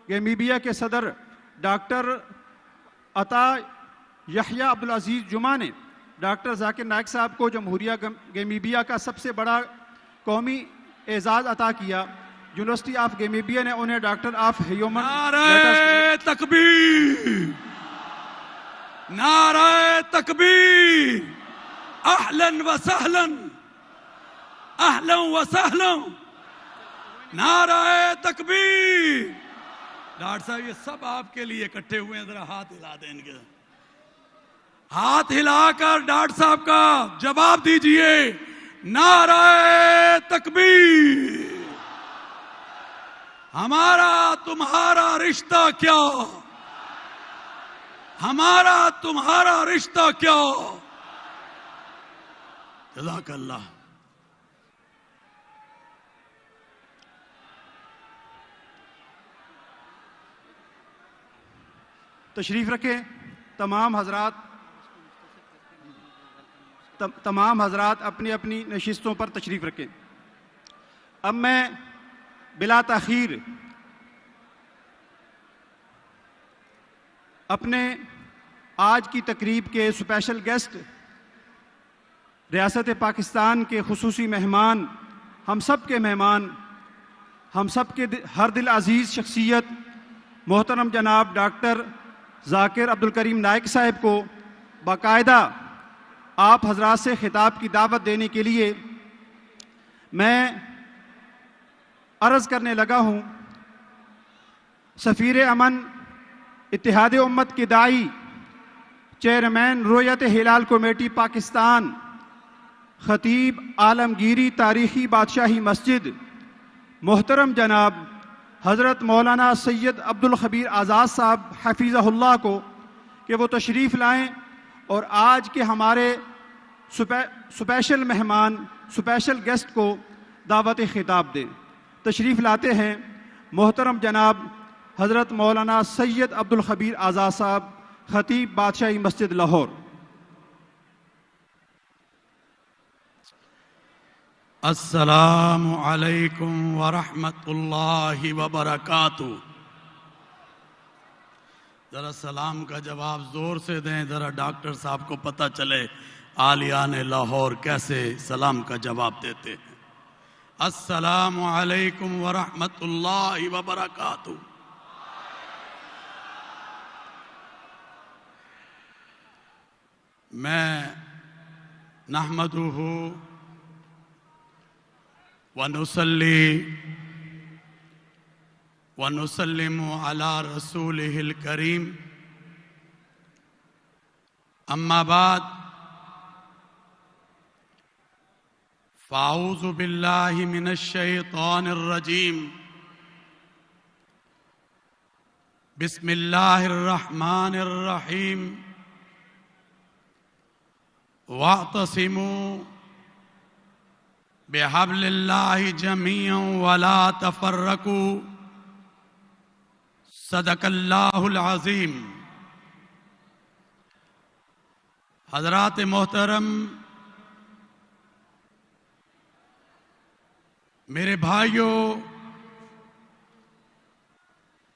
گیمیبیا کے صدر ڈاکٹر عطا یحییٰ عبدالعزیز جمعہ نے ڈاکٹر ذاکر نائک صاحب کو جمہوریہ گیمیبیا کا سب سے بڑا قومی اعزاز عطا کیا. یونیورسٹی آف گیمیبیا نے انہیں ڈاکٹر آف ہیومن نعرہ تکبیر، نعرہ تکبیر، اہلاً و سہلاً، اہلاً و سہلاً، نعرہ تکبیر. ڈاکٹر صاحب یہ سب آپ کے لیے اکٹھے ہوئے ہیں، ذرا ہاتھ ہلا دیں ان کے. ہاتھ ہلا کر ڈاکٹر صاحب کا جواب دیجئے. نعرہ تکبیر. ہمارا تمہارا رشتہ کیا؟ ہمارا تمہارا رشتہ کیا؟ جزاک اللہ. تشریف رکھیں. تمام حضرات اپنی اپنی نشستوں پر تشریف رکھیں. اب میں بلا تاخیر اپنے آج کی تقریب کے اسپیشل گیسٹ، ریاست پاکستان کے خصوصی مہمان، ہم سب کے مہمان، ہم سب کے ہر دل عزیز شخصیت محترم جناب ڈاکٹر ذاکر عبدالکریم نائک صاحب کو باقاعدہ آپ حضرات سے خطاب کی دعوت دینے کے لیے میں عرض کرنے لگا ہوں. سفیر امن، اتحاد امت کے داعی، چیئرمین رویت ہلال کمیٹی پاکستان، خطیب عالمگیری تاریخی بادشاہی مسجد محترم جناب حضرت مولانا سید عبدالخبیر آزاد صاحب حفیظہ اللہ کو کہ وہ تشریف لائیں اور آج کے ہمارے سپیشل مہمان، سپیشل گیسٹ کو دعوت خطاب دیں. تشریف لاتے ہیں محترم جناب حضرت مولانا سید عبدالخبیر آزاد صاحب، خطیب بادشاہی مسجد لاہور. السلام علیکم ورحمۃ اللہ وبرکاتہ. ذرا سلام کا جواب زور سے دیں، ذرا ڈاکٹر صاحب کو پتہ چلے عالیان لاہور کیسے سلام کا جواب دیتے ہیں. السلام علیکم ورحمۃ اللہ وبرکاتہ. میں نحمدہ ونصلی ونسلم علی رسولہ الکریم. اما بعد فاعوذ باللہ من الشیطان الرجیم. بسم اللہ الرحمن الرحیم. واعتصموا بحبل اللہ جمیعا ولا تفرقوا. صدق اللہ العظیم. حضرات محترم، میرے بھائیوں،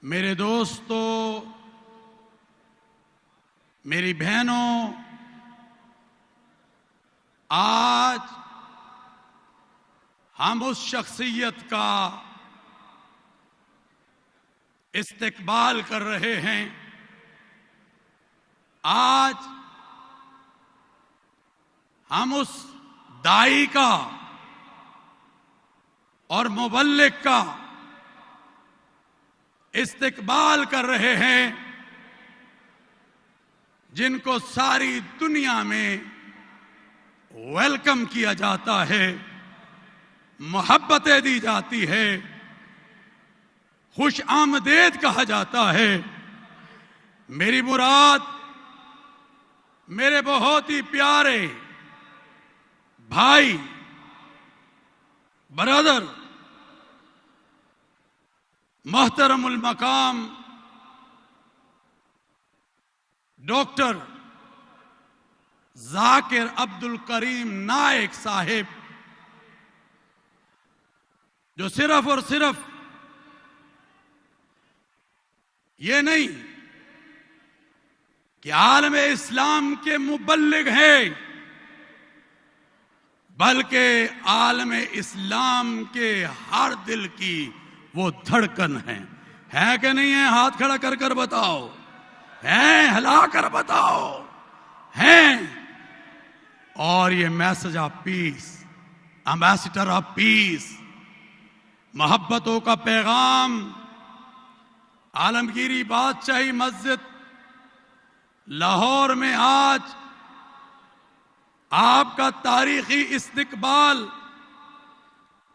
میرے دوستوں، میری بہنوں، آج ہم اس شخصیت کا استقبال کر رہے ہیں. آج ہم اس داعی کا اور مبلغ کا استقبال کر رہے ہیں جن کو ساری دنیا میں ویلکم کیا جاتا ہے، محبتیں دی جاتی ہے، خوش آمدید کہا جاتا ہے. میری مراد میرے بہت ہی پیارے بھائی، برادر، محترم المقام ڈاکٹر ذاکر عبدالکریم نائک صاحب، جو صرف اور صرف یہ نہیں کہ عالم اسلام کے مبلغ ہیں، بلکہ عالم اسلام کے ہر دل کی وہ دھڑکن ہے کہ نہیں ہے؟ ہاتھ کھڑا کر کر بتاؤ، ہیں؟ ہلا کر بتاؤ، ہیں؟ اور یہ message of peace, ambassador of peace, محبتوں کا پیغام، عالمگیری بادشاہی مسجد لاہور میں آج آپ کا تاریخی استقبال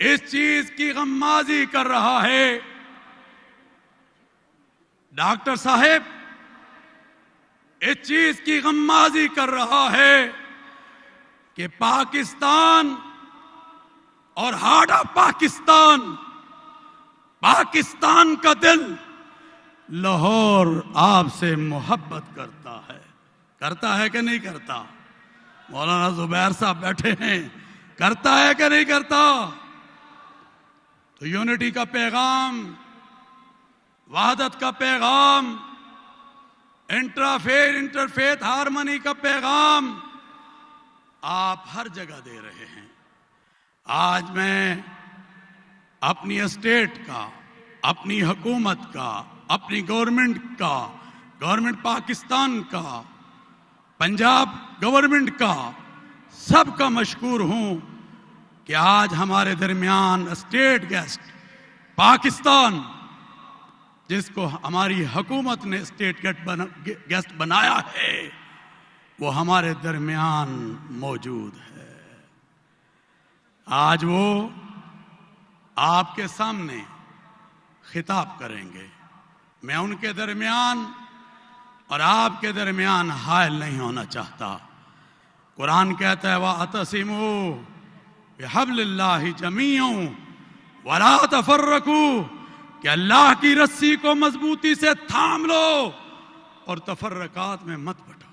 اس چیز کی غمازی کر رہا ہے۔ ڈاکٹر صاحب اس چیز کی غمازی کر رہا ہے کہ پاکستان اور ہارٹ آف پاکستان، پاکستان کا دل لاہور آپ سے محبت کرتا ہے کہ نہیں کرتا؟ مولانا زبیر صاحب بیٹھے ہیں، کرتا ہے کہ نہیں کرتا؟ تو یونٹی کا پیغام، وحدت کا پیغام، انٹرفیتھ ہارمنی کا پیغام آپ ہر جگہ دے رہے ہیں۔ آج میں اپنی اسٹیٹ کا، اپنی حکومت کا، اپنی گورنمنٹ پاکستان کا، پنجاب گورنمنٹ کا، سب کا مشکور ہوں کہ آج ہمارے درمیان اسٹیٹ گیسٹ پاکستان، جس کو ہماری حکومت نے اسٹیٹ گیسٹ بنایا ہے، وہ ہمارے درمیان موجود ہے۔ آج وہ آپ کے سامنے خطاب کریں گے۔ میں ان کے درمیان اور آپ کے درمیان حائل نہیں ہونا چاہتا۔ قرآن کہتا ہے وَاعْتَصِمُوا بِحَبْلِ اللَّهِ جَمِيعًا وَلَا تَفَرَّقُوا، کہ اللہ کی رسی کو مضبوطی سے تھام لو اور تفرقات میں مت بٹو۔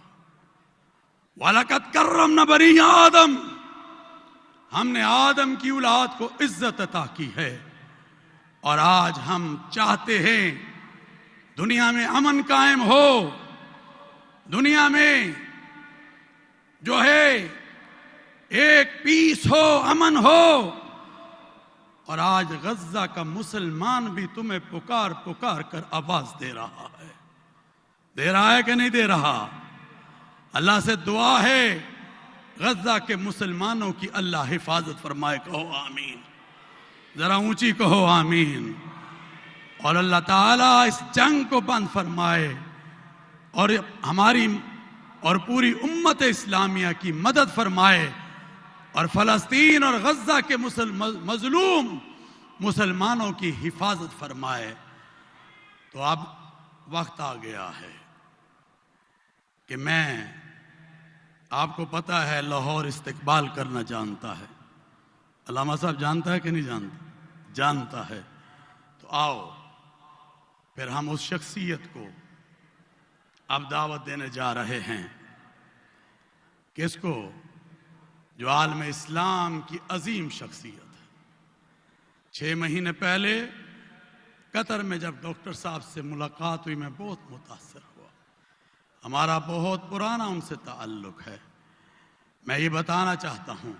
وَلَقَدْ كَرَّمْنَا بَنِي آدم، ہم نے آدم کی اولاد کو عزت عطا کی ہے، اور آج ہم چاہتے ہیں دنیا میں امن قائم ہو، دنیا میں جو ہے ایک پیس ہو، امن ہو۔ اور آج غزہ کا مسلمان بھی تمہیں پکار کر آواز دے رہا ہے کہ نہیں دے رہا؟ اللہ سے دعا ہے غزہ کے مسلمانوں کی اللہ حفاظت فرمائے، کہو آمین، ذرا اونچی کہو آمین۔ اور اللہ تعالیٰ اس جنگ کو بند فرمائے اور ہماری اور پوری امت اسلامیہ کی مدد فرمائے، اور فلسطین اور غزہ کے مظلوم مسلمانوں کی حفاظت فرمائے۔ تو اب وقت آ گیا ہے کہ میں، آپ کو پتہ ہے لاہور استقبال کرنا جانتا ہے، علامہ صاحب جانتا ہے کہ نہیں جانتا؟ جانتا ہے۔ تو آؤ پھر ہم اس شخصیت کو اب دعوت دینے جا رہے ہیں، کس کو؟ جو عالم اسلام کی عظیم شخصیت ہے۔ 6 مہینے پہلے قطر میں جب ڈاکٹر صاحب سے ملاقات ہوئی، میں بہت متاثر ہوا۔ ہمارا بہت پرانا ان سے تعلق ہے۔ میں یہ بتانا چاہتا ہوں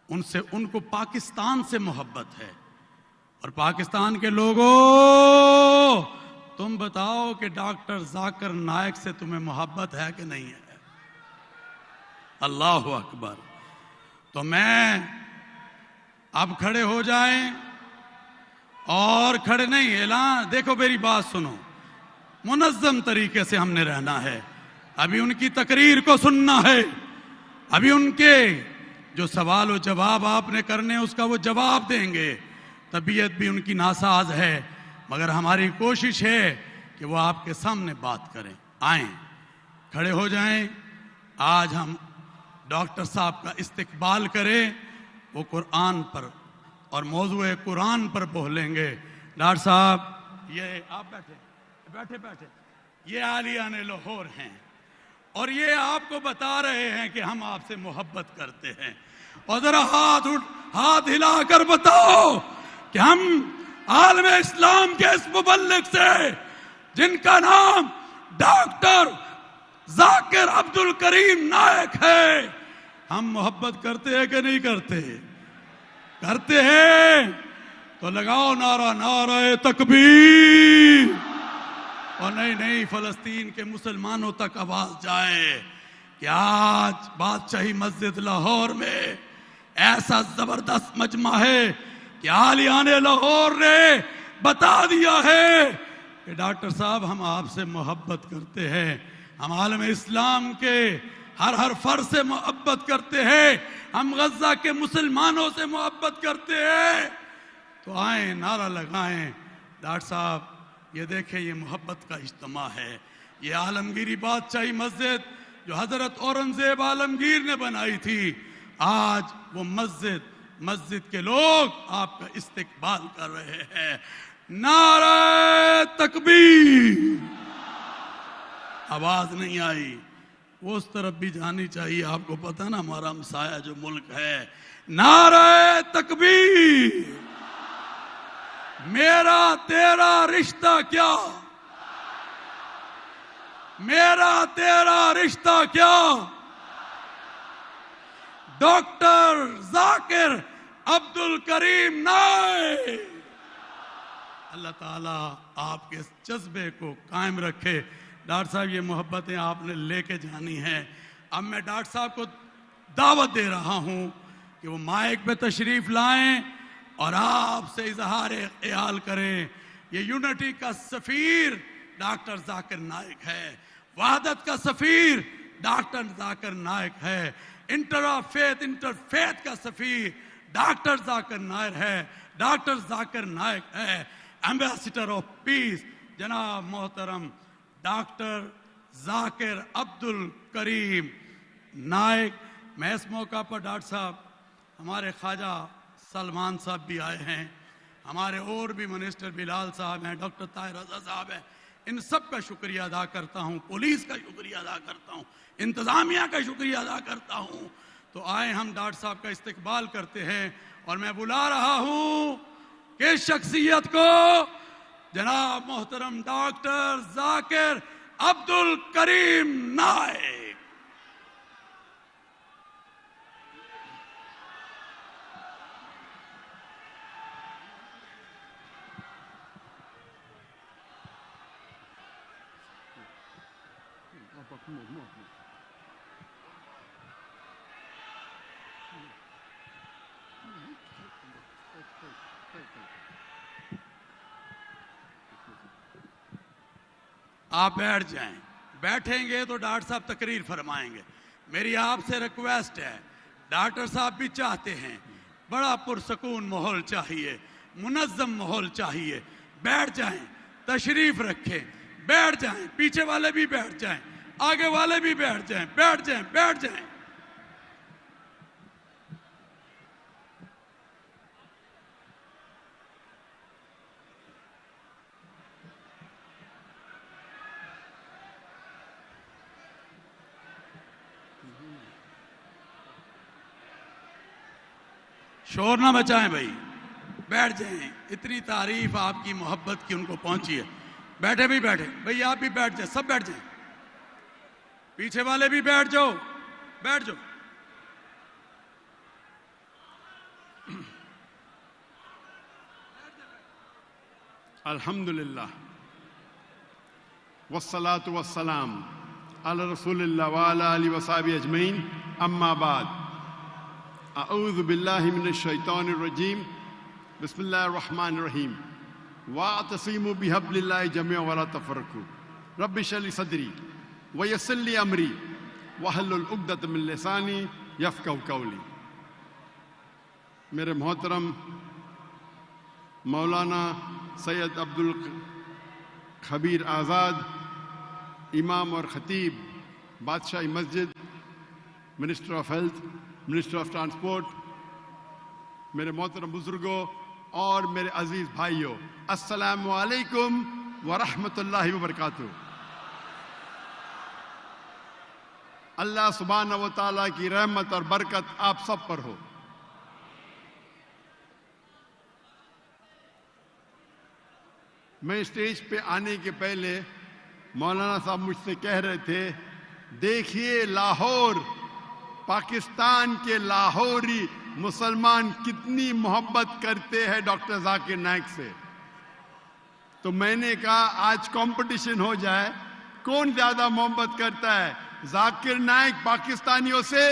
ان کو پاکستان سے محبت ہے، اور پاکستان کے لوگوں تم بتاؤ کہ ڈاکٹر ذاکر نائک سے تمہیں محبت ہے کہ نہیں ہے؟ اللہ اکبر۔ تو میں اب کھڑے ہو جائیں، اور کھڑے نہیں، اعلان، دیکھو میری بات سنو، منظم طریقے سے ہم نے رہنا ہے۔ ابھی ان کی تقریر کو سننا ہے، ابھی ان کے جو سوال و جواب آپ نے کرنے اس کا وہ جواب دیں گے۔ طبیعت بھی ان کی ناساز ہے، مگر ہماری کوشش ہے کہ وہ آپ کے سامنے بات کریں۔ آئیں، کھڑے ہو جائیں۔ آج ہم ڈاکٹر صاحب کا استقبال کریں، وہ قرآن پر اور موضوع قرآن پر بولیں گے۔ ڈاکٹر صاحب، یہ آپ بیٹھے یہ عالیان لاہور ہیں، اور یہ آپ کو بتا رہے ہیں کہ ہم آپ سے محبت کرتے ہیں۔ اور ذرا ہاتھ ہلا کر بتاؤ کہ ہم عالم اسلام کے اس مبلغ سے جن کا نام ڈاکٹر ذاکر عبد الکریم نائک ہے، ہم محبت کرتے ہیں کہ نہیں کرتے؟ کرتے ہیں تو لگاؤ نعرہ، نعرہ تکبیر. اور نہیں فلسطین کے مسلمانوں تک آواز جائے کہ آج بادشاہی مسجد لاہور میں ایسا زبردست مجمع ہے کہ عالیان لاہور نے بتا دیا ہے کہ ڈاکٹر صاحب ہم آپ سے محبت کرتے ہیں، ہم عالم اسلام کے ہر فرد سے محبت کرتے ہیں، ہم غزہ کے مسلمانوں سے محبت کرتے ہیں. تو آئیں نعرہ لگائیں. ڈاکٹر صاحب یہ دیکھیں، یہ محبت کا اجتماع ہے. یہ عالمگیری بادشاہی مسجد جو حضرت اورنگزیب عالمگیر نے بنائی تھی، آج وہ مسجد کے لوگ آپ کا استقبال کر رہے ہیں. نعرہ تکبیر. آواز نہیں آئی، وہ اس طرف بھی جانی چاہیے. آپ کو پتہ نا ہمارا ہمسایہ جو ملک ہے. نعرہ تکبیر. میرا تیرا رشتہ کیا؟ میرا تیرا رشتہ کیا؟ ڈاکٹر ذاکر عبد الکریم نائک. اللہ تعالیٰ آپ کے اس جذبے کو قائم رکھے. ڈاکٹر صاحب یہ محبتیں آپ نے لے کے جانی ہیں. اب میں ڈاکٹر صاحب کو دعوت دے رہا ہوں کہ وہ مائک پہ تشریف لائیں اور آپ سے اظہار خیال کریں. یہ یونٹی کا سفیر ڈاکٹر ذاکر نائک ہے، وحدت کا سفیر ڈاکٹر ذاکر نائک ہے، انٹرفیت کا سفیر ڈاکٹر ذاکر نائک ہے. ڈاکٹر ذاکر نائک ہے ایمبیسڈر آف پیس جناب محترم ڈاکٹر ذاکر عبد الکریم نائک. میں اس موقع پر ڈاکٹر صاحب ہمارے خواجہ سلمان صاحب بھی آئے ہیں، ہمارے اور بھی منسٹر بلال صاحب ہیں، ڈاکٹر طاہر رضا صاحب ہیں. ان سب کا شکریہ ادا کرتا ہوں، پولیس کا شکریہ ادا کرتا ہوں، انتظامیہ کا شکریہ ادا کرتا ہوں. تو آئیں ہم ڈاکٹر صاحب کا استقبال کرتے ہیں. اور میں بلا رہا ہوں کہ شخصیت کو جناب محترم ڈاکٹر ذاکر عبد الکریم نائک. آپ بیٹھ جائیں. بیٹھیں گے تو ڈاکٹر صاحب تقریر فرمائیں گے. میری آپ سے ریکویسٹ ہے، ڈاکٹر صاحب بھی چاہتے ہیں بڑا پرسکون ماحول چاہیے، منظم ماحول چاہیے. بیٹھ جائیں، تشریف رکھیں، بیٹھ جائیں. پیچھے والے بھی بیٹھ جائیں، آگے والے بھی بیٹھ جائیں. بیٹھ جائیں، بیٹھ جائیں. شور نہ بچائیں بھائی، بیٹھ جائیں. اتنی تعریف آپ کی محبت کی ان کو پہنچی ہے. بیٹھے بھی بیٹھے بھائی، آپ بھی بیٹھ جائیں، سب بیٹھ جائیں. پیچھے والے بھی بیٹھ جاؤ، بیٹھ جاؤ. الحمدللہ والصلاة والسلام علی رسول اللہ وعلی آلہ وصحبہ اجمعین. اما بعد، اعوذ باللہ من الشیطان الرجیم. بسم اللہ الرحمن الرحیم. واعتصموا بحبل اللہ جميعا ولا تفرقوا. رب اشرح لي صدری ویسر لی امری واحلل عقدۃ من لسانی یفقہوا قولی. میرے محترم مولانا سید عبد الخبیر آزاد، امام اور خطیب بادشاہی مسجد، minister of health, minister of transport, میرے محترم بزرگوں اور میرے عزیز بھائیوں، السلام علیکم ورحمۃ اللہ وبرکاتہ. اللہ سبحانہ و تعالیٰ کی رحمت اور برکت آپ سب پر ہو. میں اسٹیج پہ آنے کے پہلے مولانا صاحب مجھ سے کہہ رہے تھے دیکھیے لاہور، پاکستان کے لاہوری مسلمان کتنی محبت کرتے ہیں ڈاکٹر ذاکر نائک سے. تو میں نے کہا آج کمپٹیشن ہو جائے، کون زیادہ محبت کرتا ہے، ذاکر نائک پاکستانیوں سے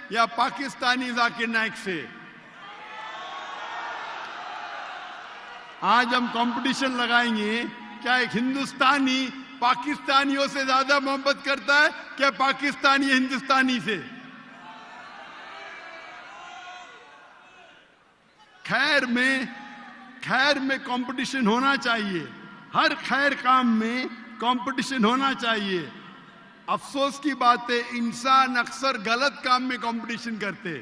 یا پاکستانی ذاکر نائک سے. آج ہم کمپٹیشن لگائیں گے، کیا ایک ہندوستانی پاکستانیوں سے زیادہ محبت کرتا ہے کیا پاکستانی ہندوستانی سے؟ خیر میں کمپٹیشن ہونا چاہیے، ہر خیر کام میں کمپٹیشن ہونا چاہیے. افسوس کی بات ہے انسان اکثر غلط کام میں کمپٹیشن کرتے،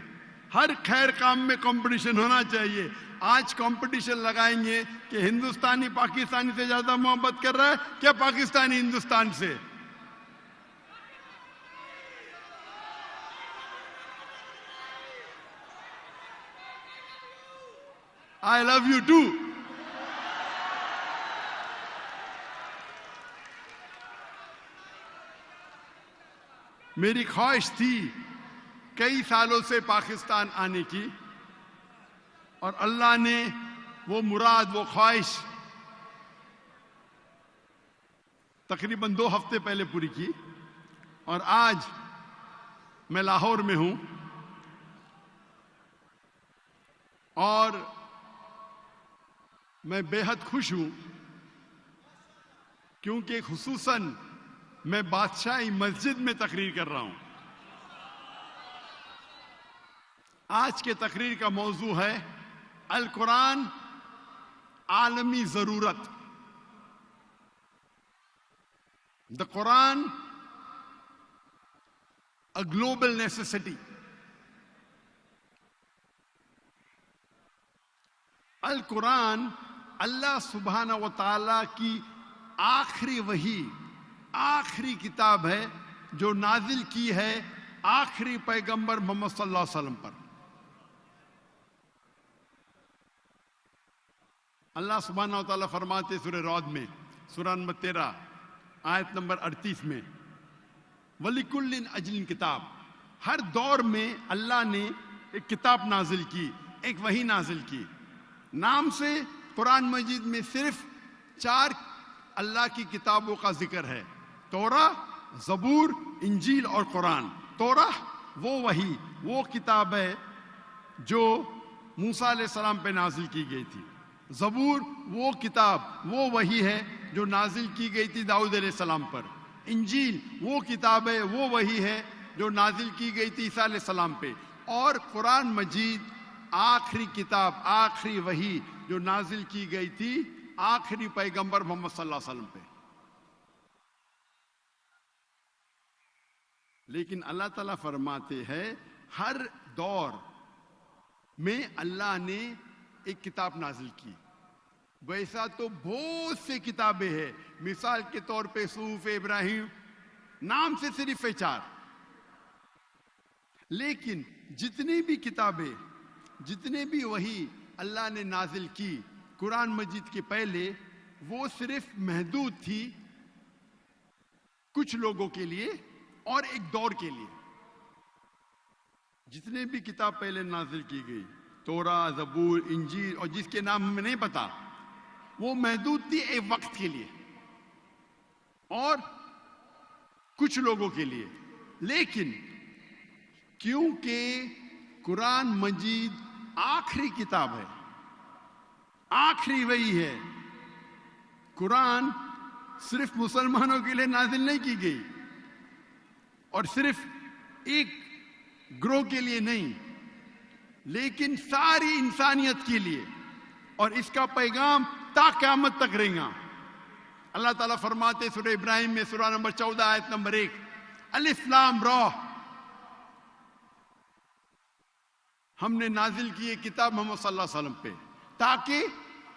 ہر خیر کام میں کمپٹیشن ہونا چاہیے. آج کمپٹیشن لگائیں گے کہ ہندوستانی پاکستانی سے زیادہ محبت کر رہا ہے کیا پاکستانی ہندوستان سے؟ I love you too. میری خواہش تھی کئی سالوں سے پاکستان آنے کی، اور اللہ نے وہ مراد، وہ خواہش تقریباً 2 ہفتے پہلے پوری کی، اور آج میں لاہور میں ہوں. اور میں بے حد خوش ہوں کیونکہ خصوصاً میں بادشاہی مسجد میں تقریر کر رہا ہوں. آج کے تقریر کا موضوع ہے القرآن عالمی ضرورت. The Quran a global necessity. القرآن اللہ سبحانہ و تعالیٰ کی آخری وحی، آخری کتاب ہے جو نازل کی ہے آخری پیغمبر محمد صلی اللہ علیہ وسلم پر. اللہ سبحانہ و تعالیٰ فرماتے سورہ رعد میں، سورہ نمبر 13 آیت نمبر 38 میں، وَلِكُلٍّ أَجْلٍ کتاب. ہر دور میں اللہ نے ایک کتاب نازل کی، ایک وحی نازل کی. نام سے قرآن مجید میں صرف 4 اللہ کی کتابوں کا ذکر ہے، توراہ، زبور، انجیل اور قرآن. توراہ وہ وحی، وہ کتاب ہے جو موسیٰ علیہ السلام پہ نازل کی گئی تھی. زبور وہ کتاب، وہ وحی ہے جو نازل کی گئی تھی داؤد علیہ السلام پر. انجیل وہ کتاب ہے، وہ وحی ہے جو نازل کی گئی تھی عیسیٰ علیہ السلام پہ. اور قرآن مجید آخری کتاب، آخری وحی جو نازل کی گئی تھی آخری پیغمبر محمد صلی اللہ علیہ وسلم پہ. لیکن اللہ تعالیٰ فرماتے ہیں ہر دور میں اللہ نے ایک کتاب نازل کی. ویسا تو بہت سے کتابیں ہیں، مثال کے طور پہ صحف ابراہیم نام سے صرف 4. لیکن جتنی بھی کتابیں، جتنے بھی وحی اللہ نے نازل کی قرآن مجید کے پہلے، وہ صرف محدود تھی کچھ لوگوں کے لیے اور ایک دور کے لیے. جتنے بھی کتاب پہلے نازل کی گئی، توراہ، زبور، انجیل اور جس کے نام ہمیں نہیں پتا، وہ محدود تھی ایک وقت کے لیے اور کچھ لوگوں کے لیے. لیکن کیونکہ قرآن مجید آخری کتاب ہے، آخری وحی ہے، قرآن صرف مسلمانوں کے لیے نازل نہیں کی گئی اور صرف ایک گروہ کے لیے نہیں، لیکن ساری انسانیت کے لیے، اور اس کا پیغام تا قیامت تک رہے گا. اللہ تعالیٰ فرماتے سورہ ابراہیم میں، سورہ نمبر 14 آیت نمبر 1، الف لام را، ہم نے نازل کی یہ کتاب محمد صلی اللہ علیہ وسلم پہ تاکہ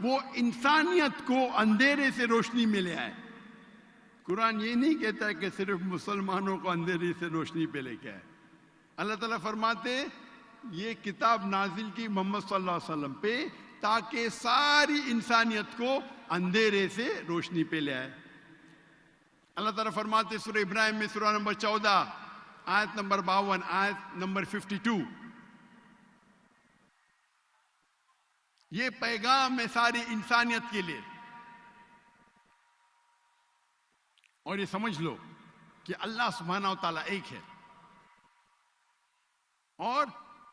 وہ انسانیت کو اندھیرے سے روشنی میں لے آئے. قرآن یہ نہیں کہتا ہے کہ صرف مسلمانوں کو اندھیرے سے روشنی پہ لے کے آئے. اللہ تعالیٰ فرماتے یہ کتاب نازل کی محمد صلی اللہ علیہ وسلم پہ تاکہ ساری انسانیت کو اندھیرے سے روشنی پہ لے آئے. اللہ تعالیٰ فرماتے سورہ ابراہیم میں سورہ نمبر 14 آیت نمبر 52 آیت نمبر 52، یہ پیغام ہے ساری انسانیت کے لیے. اور یہ سمجھ لو کہ اللہ سبحانہ و تعالیٰ ایک ہے، اور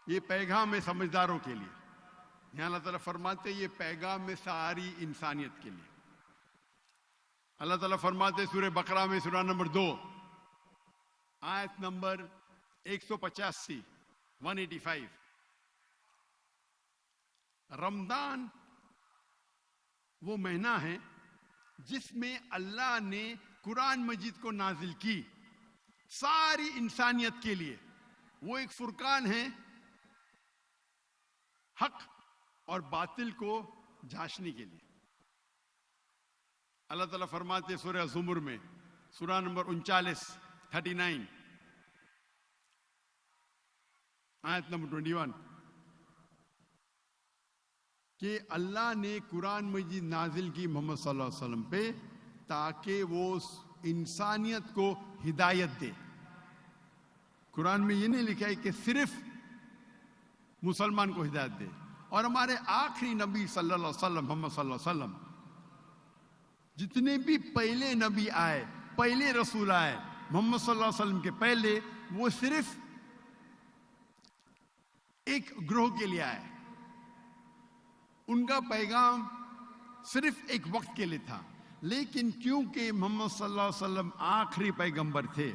یہ پیغام ہے سمجھداروں کے لیے. یہاں اللہ تعالیٰ فرماتے یہ پیغام ہے ساری انسانیت کے لیے. اللہ تعالیٰ فرماتے سورہ بقرہ میں سورہ نمبر 2 آیت نمبر 185 185، رمضان وہ مہینہ ہے جس میں اللہ نے قرآن مجید کو نازل کی ساری انسانیت کے لیے. وہ ایک فرقان ہے حق اور باطل کو جھانچنے کے لیے. اللہ تعالیٰ فرماتے سورہ زمر میں سورہ نمبر 39 آیت نمبر 21 کہ اللہ نے قرآن مجید نازل کی محمد صلی اللہ علیہ وسلم پہ تاکہ وہ انسانیت کو ہدایت دے. قرآن میں یہ نہیں لکھا ہے کہ صرف مسلمان کو ہدایت دے. اور ہمارے آخری نبی صلی اللہ علیہ وسلم محمد صلی اللہ علیہ وسلم جتنے بھی پہلے نبی آئے، پہلے رسول آئے محمد صلی اللہ علیہ وسلم کے پہلے، وہ صرف ایک گروہ کے لیے آئے. ان کا پیغام صرف ایک وقت کے لیے تھا. لیکن کیونکہ محمد صلی اللہ علیہ وسلم آخری پیغمبر تھے،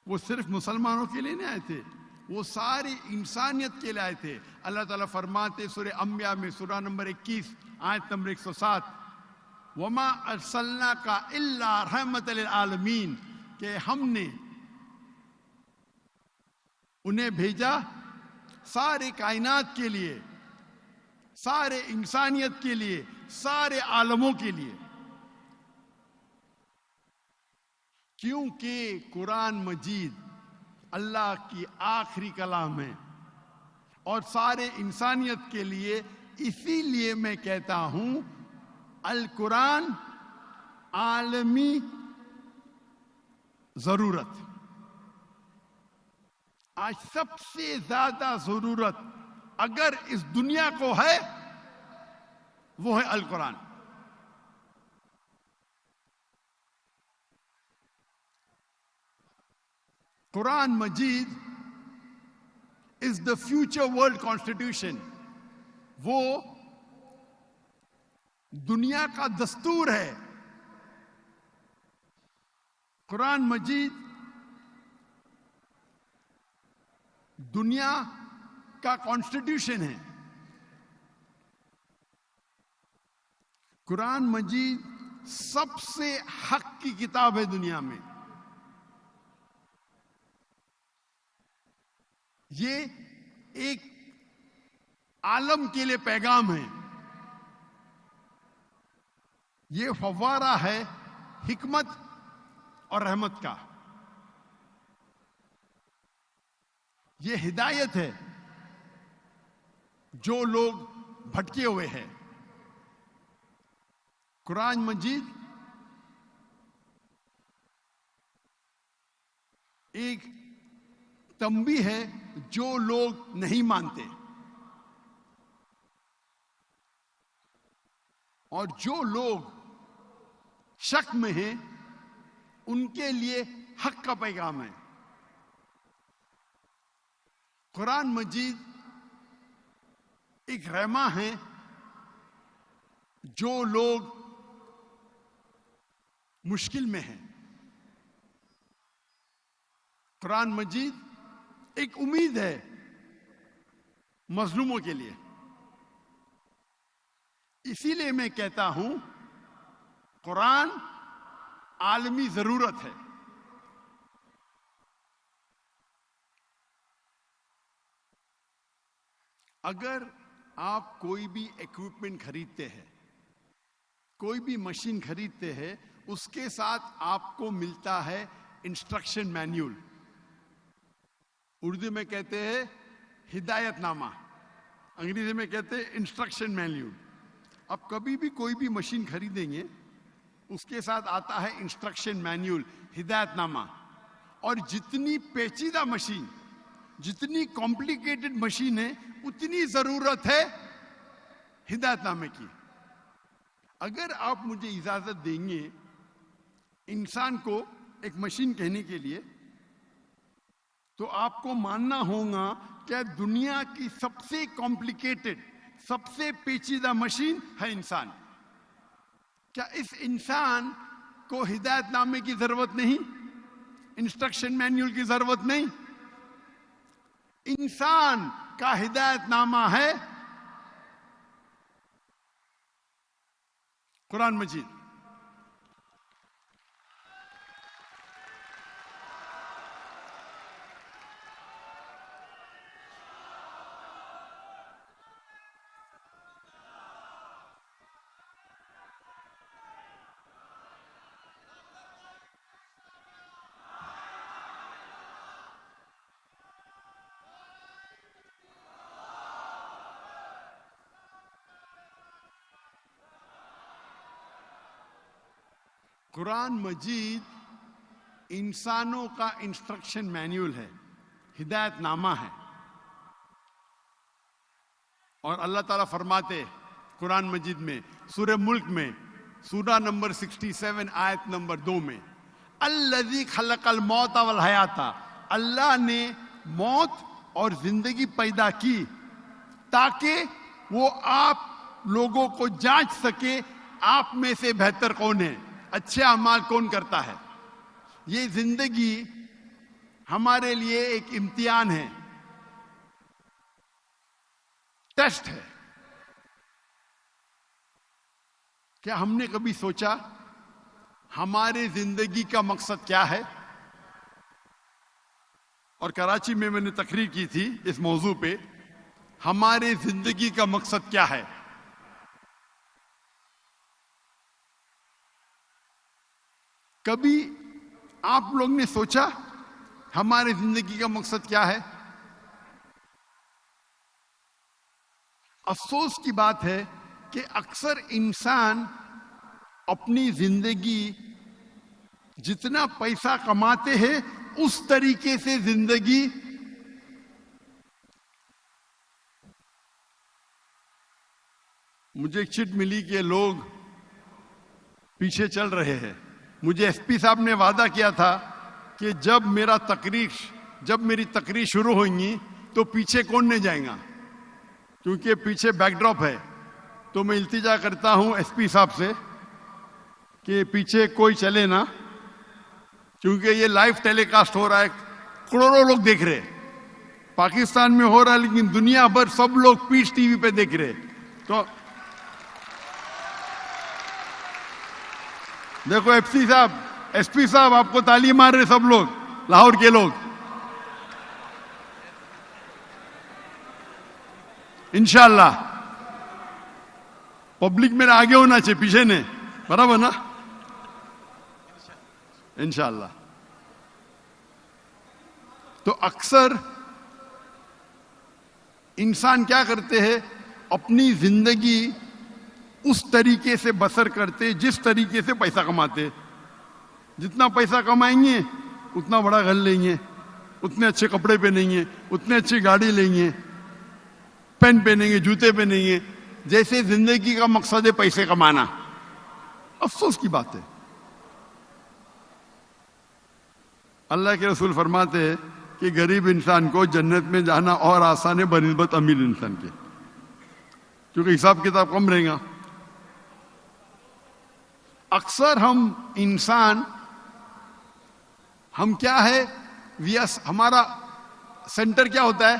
وہ صرف مسلمانوں کے لیے نہیں آئے تھے، وہ ساری انسانیت کے لیے آئے تھے. اللہ تعالیٰ فرماتے سورہ انبیاء میں سورہ نمبر 21 آیت نمبر 107 وَمَا أَرْسَلْنَاكَ إِلَّا رَحْمَةً لِلْعَالَمِينَ کہ ہم نے انہیں بھیجا سارے کائنات کے لیے، سارے انسانیت کے لیے، سارے عالموں کے لیے. کیونکہ قرآن مجید اللہ کی آخری کلام ہے اور سارے انسانیت کے لیے. اسی لیے میں کہتا ہوں القرآن عالمی ضرورت. آج سب سے زیادہ ضرورت اگر اس دنیا کو ہے وہ ہے القرآن. قرآن مجید is the future world constitution. وہ دنیا کا دستور ہے. قرآن مجید دنیا کا کانسٹیٹیوشن ہے. قرآن مجید سب سے حق کی کتاب ہے دنیا میں. یہ ایک عالم کے لیے پیغام ہے. یہ فوارہ ہے حکمت اور رحمت کا. یہ ہدایت ہے جو لوگ بھٹکے ہوئے ہیں. قرآن مجید ایک تنبیہ ہے جو لوگ نہیں مانتے، اور جو لوگ شک میں ہیں ان کے لیے حق کا پیغام ہے. قرآن مجید ایک رحمہ ہے جو لوگ مشکل میں ہیں. قرآن مجید ایک امید ہے مظلوموں کے لیے. اسی لیے میں کہتا ہوں قرآن عالمی ضرورت ہے. اگر آپ کوئی بھی ایکوپمنٹ خریدتے ہیں، کوئی بھی مشین خریدتے ہیں، اس کے ساتھ آپ کو ملتا ہے انسٹرکشن مینیول. اردو میں کہتے ہیں ہدایت نامہ، انگریزی میں کہتے ہیں انسٹرکشن مینیول. اب کبھی بھی کوئی بھی مشین خریدیں گے اس کے ساتھ آتا ہے انسٹرکشن مینیول، ہدایت نامہ. اور جتنی پیچیدہ مشین، جتنی کمپلیکیٹڈ مشین ہے، اتنی ضرورت ہے ہدایت نامے کی. اگر آپ مجھے اجازت دیں گے انسان کو ایک مشین کہنے کے لیے، تو آپ کو ماننا ہوگا کہ دنیا کی سب سے کمپلیکیٹڈ، سب سے پیچیدہ مشین ہے انسان. کیا اس انسان کو ہدایت نامے کی ضرورت نہیں؟ انسٹرکشن مینیول کی ضرورت نہیں؟ انسان کا ہدایت نامہ ہے قرآن مجید. قرآن مجید انسانوں کا انسٹرکشن مینیول ہے، ہدایت نامہ ہے. اور اللہ تعالیٰ فرماتے قرآن مجید میں سورہ ملک میں سورہ نمبر 67 آیت نمبر 2 میں، الذی خلق الموت والحیات، اللہ نے موت اور زندگی پیدا کی تاکہ وہ آپ لوگوں کو جانچ سکے آپ میں سے بہتر کون ہے، اچھے اعمال کون کرتا ہے. یہ زندگی ہمارے لیے ایک امتحان ہے، ٹیسٹ ہے. کیا ہم نے کبھی سوچا ہمارے زندگی کا مقصد کیا ہے؟ اور کراچی میں نے تقریر کی تھی اس موضوع پہ، ہمارے زندگی کا مقصد کیا ہے. کبھی آپ لوگ نے سوچا ہماری زندگی کا مقصد کیا ہے؟ افسوس کی بات ہے کہ اکثر انسان اپنی زندگی جتنا پیسہ کماتے ہیں اس طریقے سے زندگی مجھے ایک چٹ ملی کہ لوگ پیچھے چل رہے ہیں. مجھے ایس پی صاحب نے وعدہ کیا تھا کہ جب میری تقریر شروع ہوئیں گی تو پیچھے کون نہیں جائیں گا، کیونکہ پیچھے بیک ڈراپ ہے. تو میں التجا کرتا ہوں ایس پی صاحب سے کہ پیچھے کوئی چلے نا، کیونکہ یہ لائیو ٹیلی کاسٹ ہو رہا ہے، کروڑوں لوگ دیکھ رہے. پاکستان میں ہو رہا ہے لیکن دنیا بھر سب لوگ پیس ٹی وی پہ دیکھ رہے. تو دیکھو ایس پی صاحب آپ کو تالی مار رہے سب لوگ، لاہور کے لوگ. انشاءاللہ پبلک میں آگے ہونا چاہیے، پیچھے نہیں، برابر نا؟ انشاءاللہ. تو اکثر انسان کیا کرتے ہیں، اپنی زندگی اس طریقے سے بسر کرتے جس طریقے سے پیسہ کماتے. جتنا پیسہ کمائیں گے اتنا بڑا گھر لیں گے، اتنے اچھے کپڑے پہنیں گے، اتنے اچھی گاڑی لیں گے، پین پہنیں گے، جوتے پہنیں گے. جیسے زندگی کا مقصد ہے پیسے کمانا. افسوس کی بات ہے. اللہ کے رسول فرماتے ہیں کہ غریب انسان کو جنت میں جانا اور آسان ہے بنسبت امیر انسان کے، کیونکہ حساب کتاب کم رہے گا. اکثر ہم کیا ہے، ہمارا سینٹر کیا ہوتا ہے؟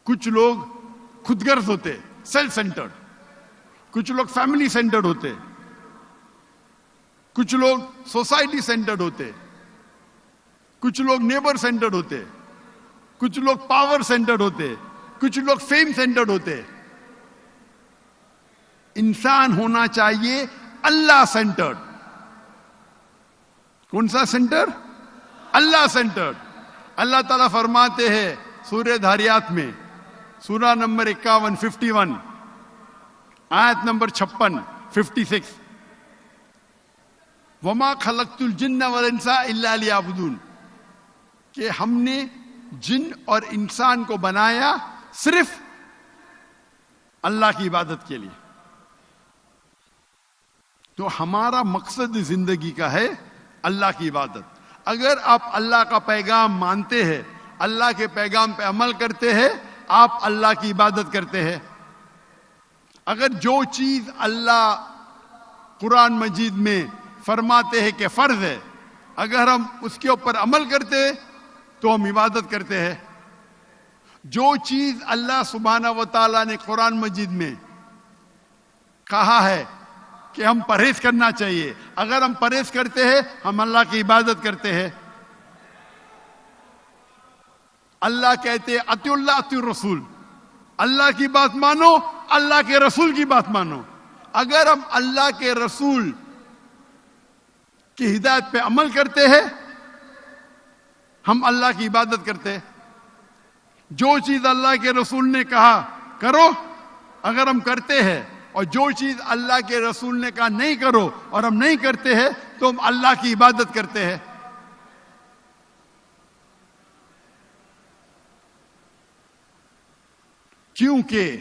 کچھ لوگ خود غرض ہوتے، سیلف سینٹرڈ. کچھ لوگ فیملی سینٹرڈ ہوتے، کچھ لوگ سوسائٹی سینٹرڈ ہوتے، کچھ لوگ نیبر سینٹرڈ ہوتے، کچھ لوگ پاور سینٹرڈ ہوتے، کچھ لوگ فیم سینٹرڈ ہوتے. انسان ہونا چاہیے اللہ سینٹرڈ. کون سا سینٹر؟ اللہ سینٹرڈ. اللہ تعالیٰ فرماتے ہیں سورہ دھاریات میں سورہ نمبر 51 51 آیت نمبر 56 56 وما خلقت الجن والانس الا لیعبدون کہ ہم نے جن اور انسان کو بنایا صرف اللہ کی عبادت کے لیے. تو ہمارا مقصد زندگی کا ہے اللہ کی عبادت. اگر آپ اللہ کا پیغام مانتے ہیں, اللہ کے پیغام پہ عمل کرتے ہیں, آپ اللہ کی عبادت کرتے ہیں. اگر جو چیز اللہ قرآن مجید میں فرماتے ہیں کہ فرض ہے, اگر ہم اس کے اوپر عمل کرتے ہیں تو ہم عبادت کرتے ہیں. جو چیز اللہ سبحانہ و تعالیٰ نے قرآن مجید میں کہا ہے کہ ہم پرہیز کرنا چاہیے, اگر ہم پرہیز کرتے ہیں ہم اللہ کی عبادت کرتے ہیں. اللہ کہتے ہیں اطیعوا اللہ اطیعوا الرسول, اللہ کی بات مانو, اللہ کے رسول کی بات مانو. اگر ہم اللہ کے رسول کی ہدایت پہ عمل کرتے ہیں ہم اللہ کی عبادت کرتے ہیں. جو چیز اللہ کے رسول نے کہا کرو اگر ہم کرتے ہیں, اور جو چیز اللہ کے رسول نے کہا نہیں کرو اور ہم نہیں کرتے ہیں تو ہم اللہ کی عبادت کرتے ہیں. کیونکہ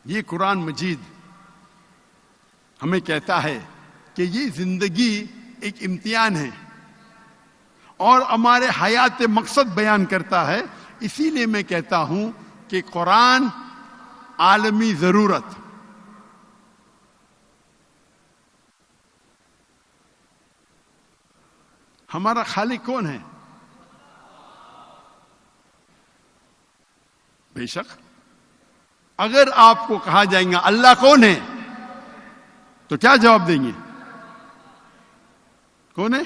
یہ قرآن مجید ہمیں کہتا ہے کہ یہ زندگی ایک امتحان ہے اور ہمارے حیات مقصد بیان کرتا ہے. اسی لیے میں کہتا ہوں کہ قرآن عالمی ضرورت. ہمارا خالق کون ہے؟ بے شک اگر آپ کو کہا جائے گا اللہ کون ہے تو کیا جواب دیں گے؟ کون ہے؟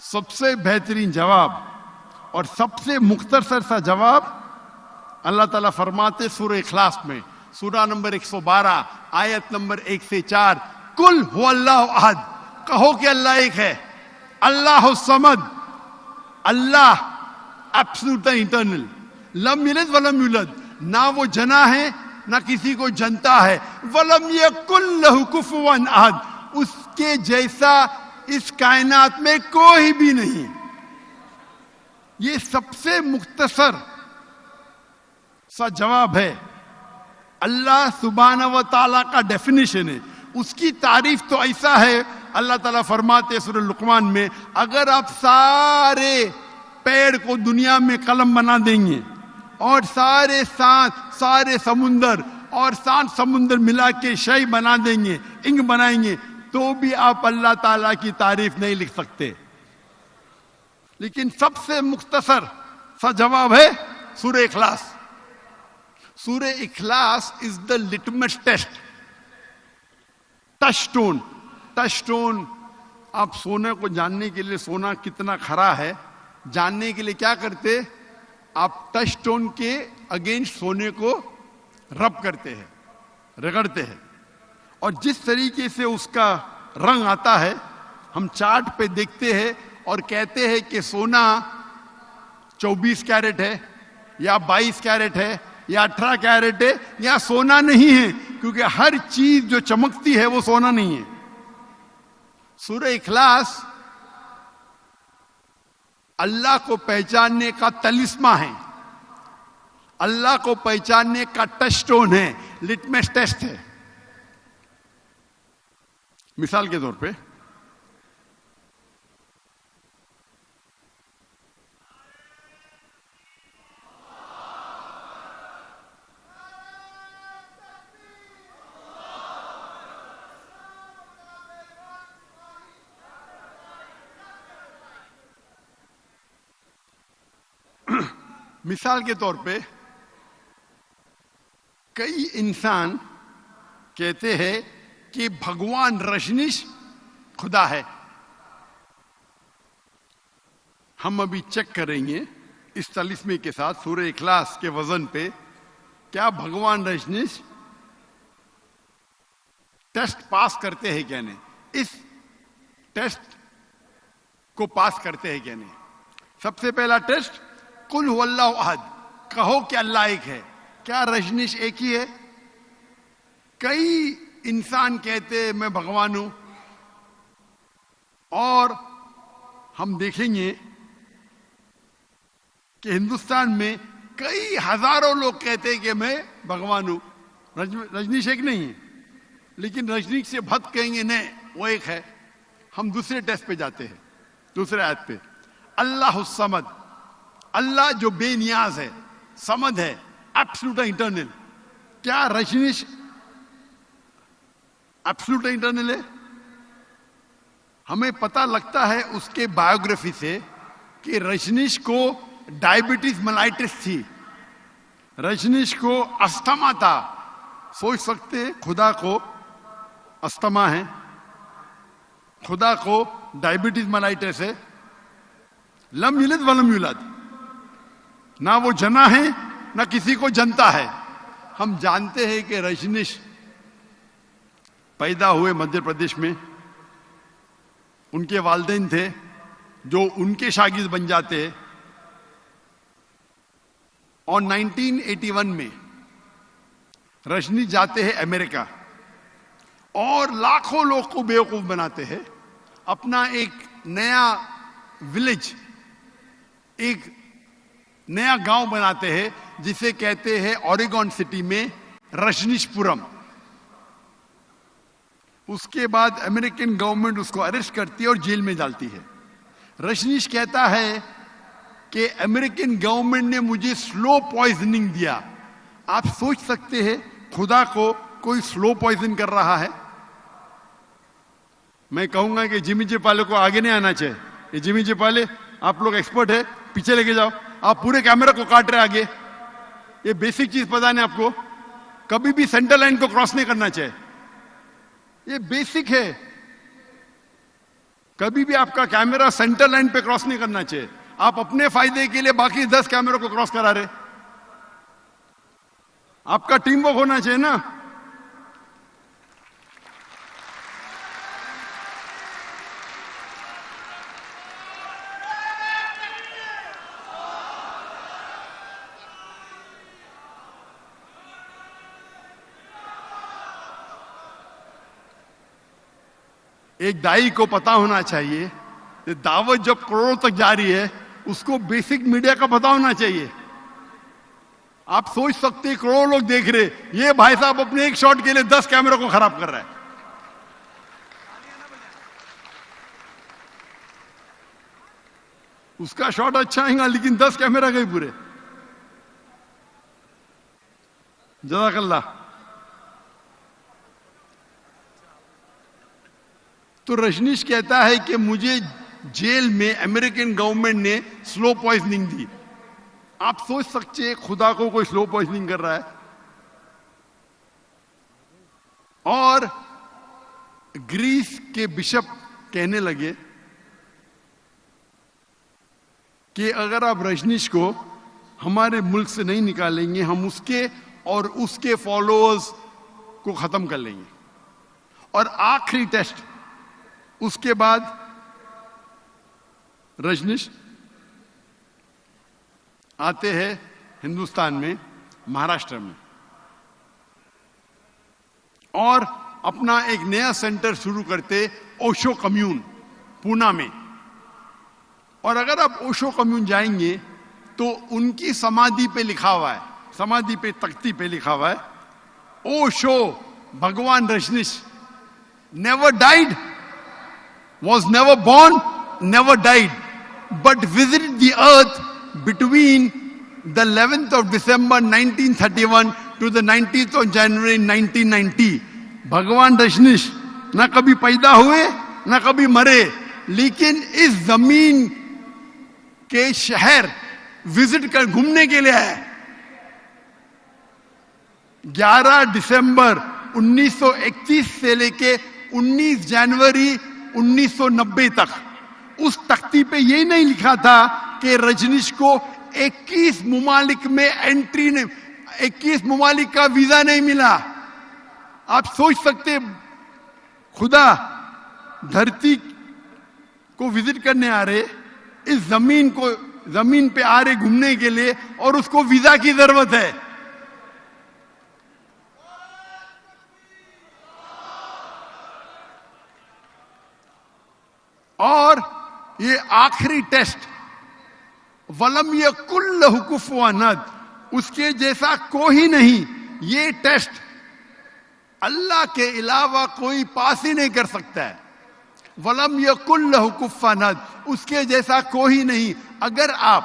سب سے بہترین جواب اور سب سے مختصر سا جواب اللہ تعالیٰ فرماتے سورہ اخلاص میں سورہ نمبر 112 آیت نمبر 1 سے 4 کل هو اللہ احد, کہو کہ اللہ ایک ہے. اللہ الصمد, اللہ ایبسولوٹ انٹرنل, لم یلد ولم یولد, نہ وہ جنا ہے نہ کسی کو جنتا ہے. ولم یکن لہ کفوا احد, اس کے جیسا اس کائنات میں کوئی بھی نہیں. یہ سب سے مختصر سا جواب ہے. اللہ سبحانہ و تعالیٰ کا ڈیفینیشن ہے. اس کی تعریف تو ایسا ہے, اللہ تعالیٰ فرماتے سورہ لقمان میں اگر آپ سارے پیڑ کو دنیا میں قلم بنا دیں گے اور سارے سانس سارے سمندر اور سانس سمندر ملا کے شے بنا دیں گے, انک بنائیں گے, تو بھی آپ اللہ تعالیٰ کی تعریف نہیں لکھ سکتے. لیکن سب سے مختصر سا جواب ہے سورہ اخلاص. سورہ اخلاص is the litmus test, touchstone. Touchstone آپ سونے کو جاننے کے لیے, سونا کتنا کھرا ہے جاننے کے لیے کیا کرتے, آپ ٹچ اسٹون کے اگینسٹ سونے کو رب کرتے ہیں, رگڑتے ہیں, اور جس طریقے سے اس کا رنگ آتا ہے ہم چارٹ پہ دیکھتے ہیں اور کہتے ہیں کہ سونا 24 کیرٹ ہے یا 22 کیرٹ ہے یا 18 کیرٹ ہے, یا سونا نہیں ہے, کیونکہ ہر چیز جو چمکتی ہے وہ سونا نہیں ہے. سورہ اخلاص اللہ کو پہچاننے کا تلسمہ ہے, اللہ کو پہچاننے کا ٹچ اسٹون ہے, لٹمس ٹیسٹ ہے. مثال کے طور پہ مثال کے طور پہ کئی انسان کہتے ہیں کہ بھگوان رجنیش خدا ہے. ہم ابھی چیک کریں گے اس تلسمے کے ساتھ سورہ اخلاص کے وزن پہ کیا بھگوان رجنیش ٹیسٹ پاس کرتے ہیں کیا نہیں. اس ٹیسٹ کو پاس کرتے ہیں کیا نہیں. سب سے پہلا ٹیسٹ قل هو اللہ احد, کہو کہ اللہ ایک ہے. کیا رجنیش ایک ہی ہے؟ کئی انسان کہتے ہیں میں بھگوان ہوں, اور ہم دیکھیں گے کہ ہندوستان میں کئی ہزاروں لوگ کہتے ہیں کہ میں بھگوان ہوں. رجنیش ایک نہیں ہے, لیکن رجنیش سے بھت کہیں گے نہیں وہ ایک ہے. ہم دوسرے ٹیسٹ پہ جاتے ہیں, دوسرے آیت پہ. اللہ الصمد, اللہ جو بے نیاز ہے, صمد ہے, ایبسولوٹ انٹرنل. کیا رجنیش ایبسولوٹ انٹرنل ہے؟ ہمیں پتہ لگتا ہے اس کے بایوگرافی سے کہ رجنیش کو ڈائبٹیز ملائٹس تھی, رجنیش کو استھما تھا. سوچ سکتے خدا کو استھما ہے, خدا کو ڈائبٹیز ملائٹس ہے. لم یلد ولم یولد, نہ وہ جنا ہے نہ کسی کو جنتا ہے. ہم جانتے ہیں کہ رجنیش پیدا ہوئے مدھیہ پردیش میں. ان کے والدین تھے جو ان کے شاگرد بن جاتے ہیں, اور 1981 میں رجنیش جاتے ہیں امریکہ اور لاکھوں لوگ کو بیوقوف بناتے ہیں. اپنا ایک نیا ولیج, ایک نیا گاؤں بناتے ہیں جسے کہتے ہیں اوریگون سٹی میں رجنیش پورم. اس کے بعد امریکن گورنمنٹ اس کو اریسٹ کرتی ہے اور جیل میں ڈالتی ہے. رجنیش کہتا ہے کہ امریکن گورنمنٹ نے مجھے سلو پوائزننگ دیا. آپ سوچ سکتے ہیں خدا کو کوئی سلو پوائزن کر رہا ہے؟ میں کہوں گا کہ جمی چپالے کو آگے نہیں آنا چاہیے. یہ جمی چپالے آپ لوگ ایکسپرٹ ہے, پیچھے لے کے جاؤ. آپ پورے کیمرہ کو کاٹ رہے آگے. یہ بیسک چیز پتا نہیں آپ کو, کبھی بھی سینٹر لائن کو کراس نہیں کرنا چاہیے. یہ بیسک ہے. کبھی بھی آپ کا کیمرہ سینٹر لائن پہ کراس نہیں کرنا چاہیے. آپ اپنے فائدے کے لیے باقی 10 کیمروں کو کراس کرا رہے. آپ کا ٹیم ورک ہونا چاہیے نا. ایک دائی کو پتا ہونا چاہیے کہ دعوت جب کروڑوں تک جا رہی ہے اس کو بیسک میڈیا کا پتا ہونا چاہیے. آپ سوچ سکتے ہیں کروڑوں لوگ دیکھ رہے, یہ بھائی صاحب اپنے ایک شاٹ کے لیے 10 کیمروں کو خراب کر رہا ہے. اس کا شاٹ اچھا آئے گا لیکن 10 کیمرہ گئے پورے. جزاک اللہ. تو رجنیش کہتا ہے کہ مجھے جیل میں امریکن گورنمنٹ نے سلو پوائزننگ دی. آپ سوچ سکتے خدا کو کوئی سلو پوائزننگ کر رہا ہے. اور گریس کے بشپ کہنے لگے کہ اگر آپ رجنیش کو ہمارے ملک سے نہیں نکالیں گے ہم اس کے اور اس کے فالوورز کو ختم کر لیں گے. اور آخری ٹیسٹ اس کے بعد رجنیش آتے ہیں ہندوستان میں, مہاراشٹر میں, اور اپنا ایک نیا سینٹر شروع کرتے اوشو کمیون پونا میں. اور اگر آپ اوشو کمیون جائیں گے تو ان کی سمادھی پہ لکھا ہوا ہے, سمادھی پہ تختی پہ لکھا ہوا ہے, اوشو بھگوان Rajneesh never died, was never born, never died, but visited the earth between the 11th of December 1931 to the 19th of January 1990. بھگوان رجنیش نہ کبھی پیدا ہوئے نہ کبھی مرے, لیکن اس زمین کے شہر وزٹ کر گھومنے کے لیے آئے. 11 دسمبر 1931 سے لے کے 19 جنوری 1990 تک اس تختی پہ یہ نہیں لکھا تھا کہ رجنیش کو 21 ممالک میں انٹری نہیں, 21 ممالک کا ویزا نہیں ملا. آپ سوچ سکتے خدا دھرتی کو وزٹ کرنے آ رہے, اس زمین پہ آ رہے گھومنے کے لیے, اور اس کو ویزا کی ضرورت ہے. اور یہ آخری ٹیسٹ, وَلَمْ يَكُنْ لَهُ كُفُوًا أَحَدٌ, اس کے جیسا کوئی نہیں. یہ ٹیسٹ اللہ کے علاوہ کوئی پاس ہی نہیں کر سکتا ہے. وَلَمْ يَكُنْ لَهُ كُفُوًا أَحَدٌ, اس کے جیسا کوئی نہیں. اگر آپ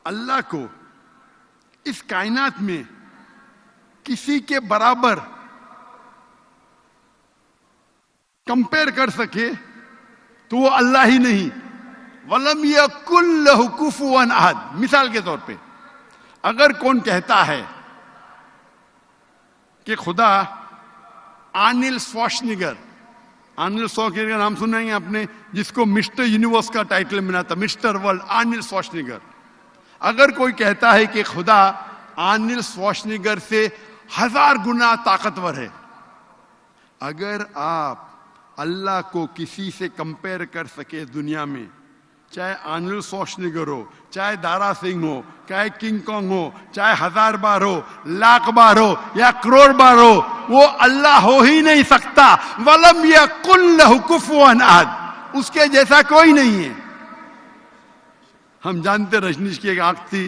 اللہ کو اس کائنات میں کسی کے برابر کمپیئر کر سکے تو وہ اللہ ہی نہیں. وَلَمْ يَكُنْ لَهُ كُفُوًا أَحَدٌ. مثال کے طور پہ اگر کون کہتا ہے کہ خدا آرنلڈ شوارزنیگر کا نام سنا ہے آپ نے, جس کو مسٹر یونیورس کا ٹائٹل ملا تھا, مسٹر ورلڈ, آرنلڈ شوارزنیگر. اگر کوئی کہتا ہے کہ خدا آرنلڈ شوارزنیگر سے 1000 گنا طاقتور ہے, اگر آپ اللہ کو کسی سے کمپیئر کر سکے دنیا میں, چاہے آرنلڈ شوارزنیگر ہو, چاہے دارا سنگھ ہو, چاہے کنگ کانگ ہو, چاہے 1000 بار ہو, لاکھ بار ہو, یا کروڑ بار ہو, وہ اللہ ہو ہی نہیں سکتا. وَلَمْ يَكُنْ لَهُ كُفُوًا أَحَدٌ, اس کے جیسا کوئی نہیں ہے. ہم جانتے رجنیش کی ایک آنکھ تھی,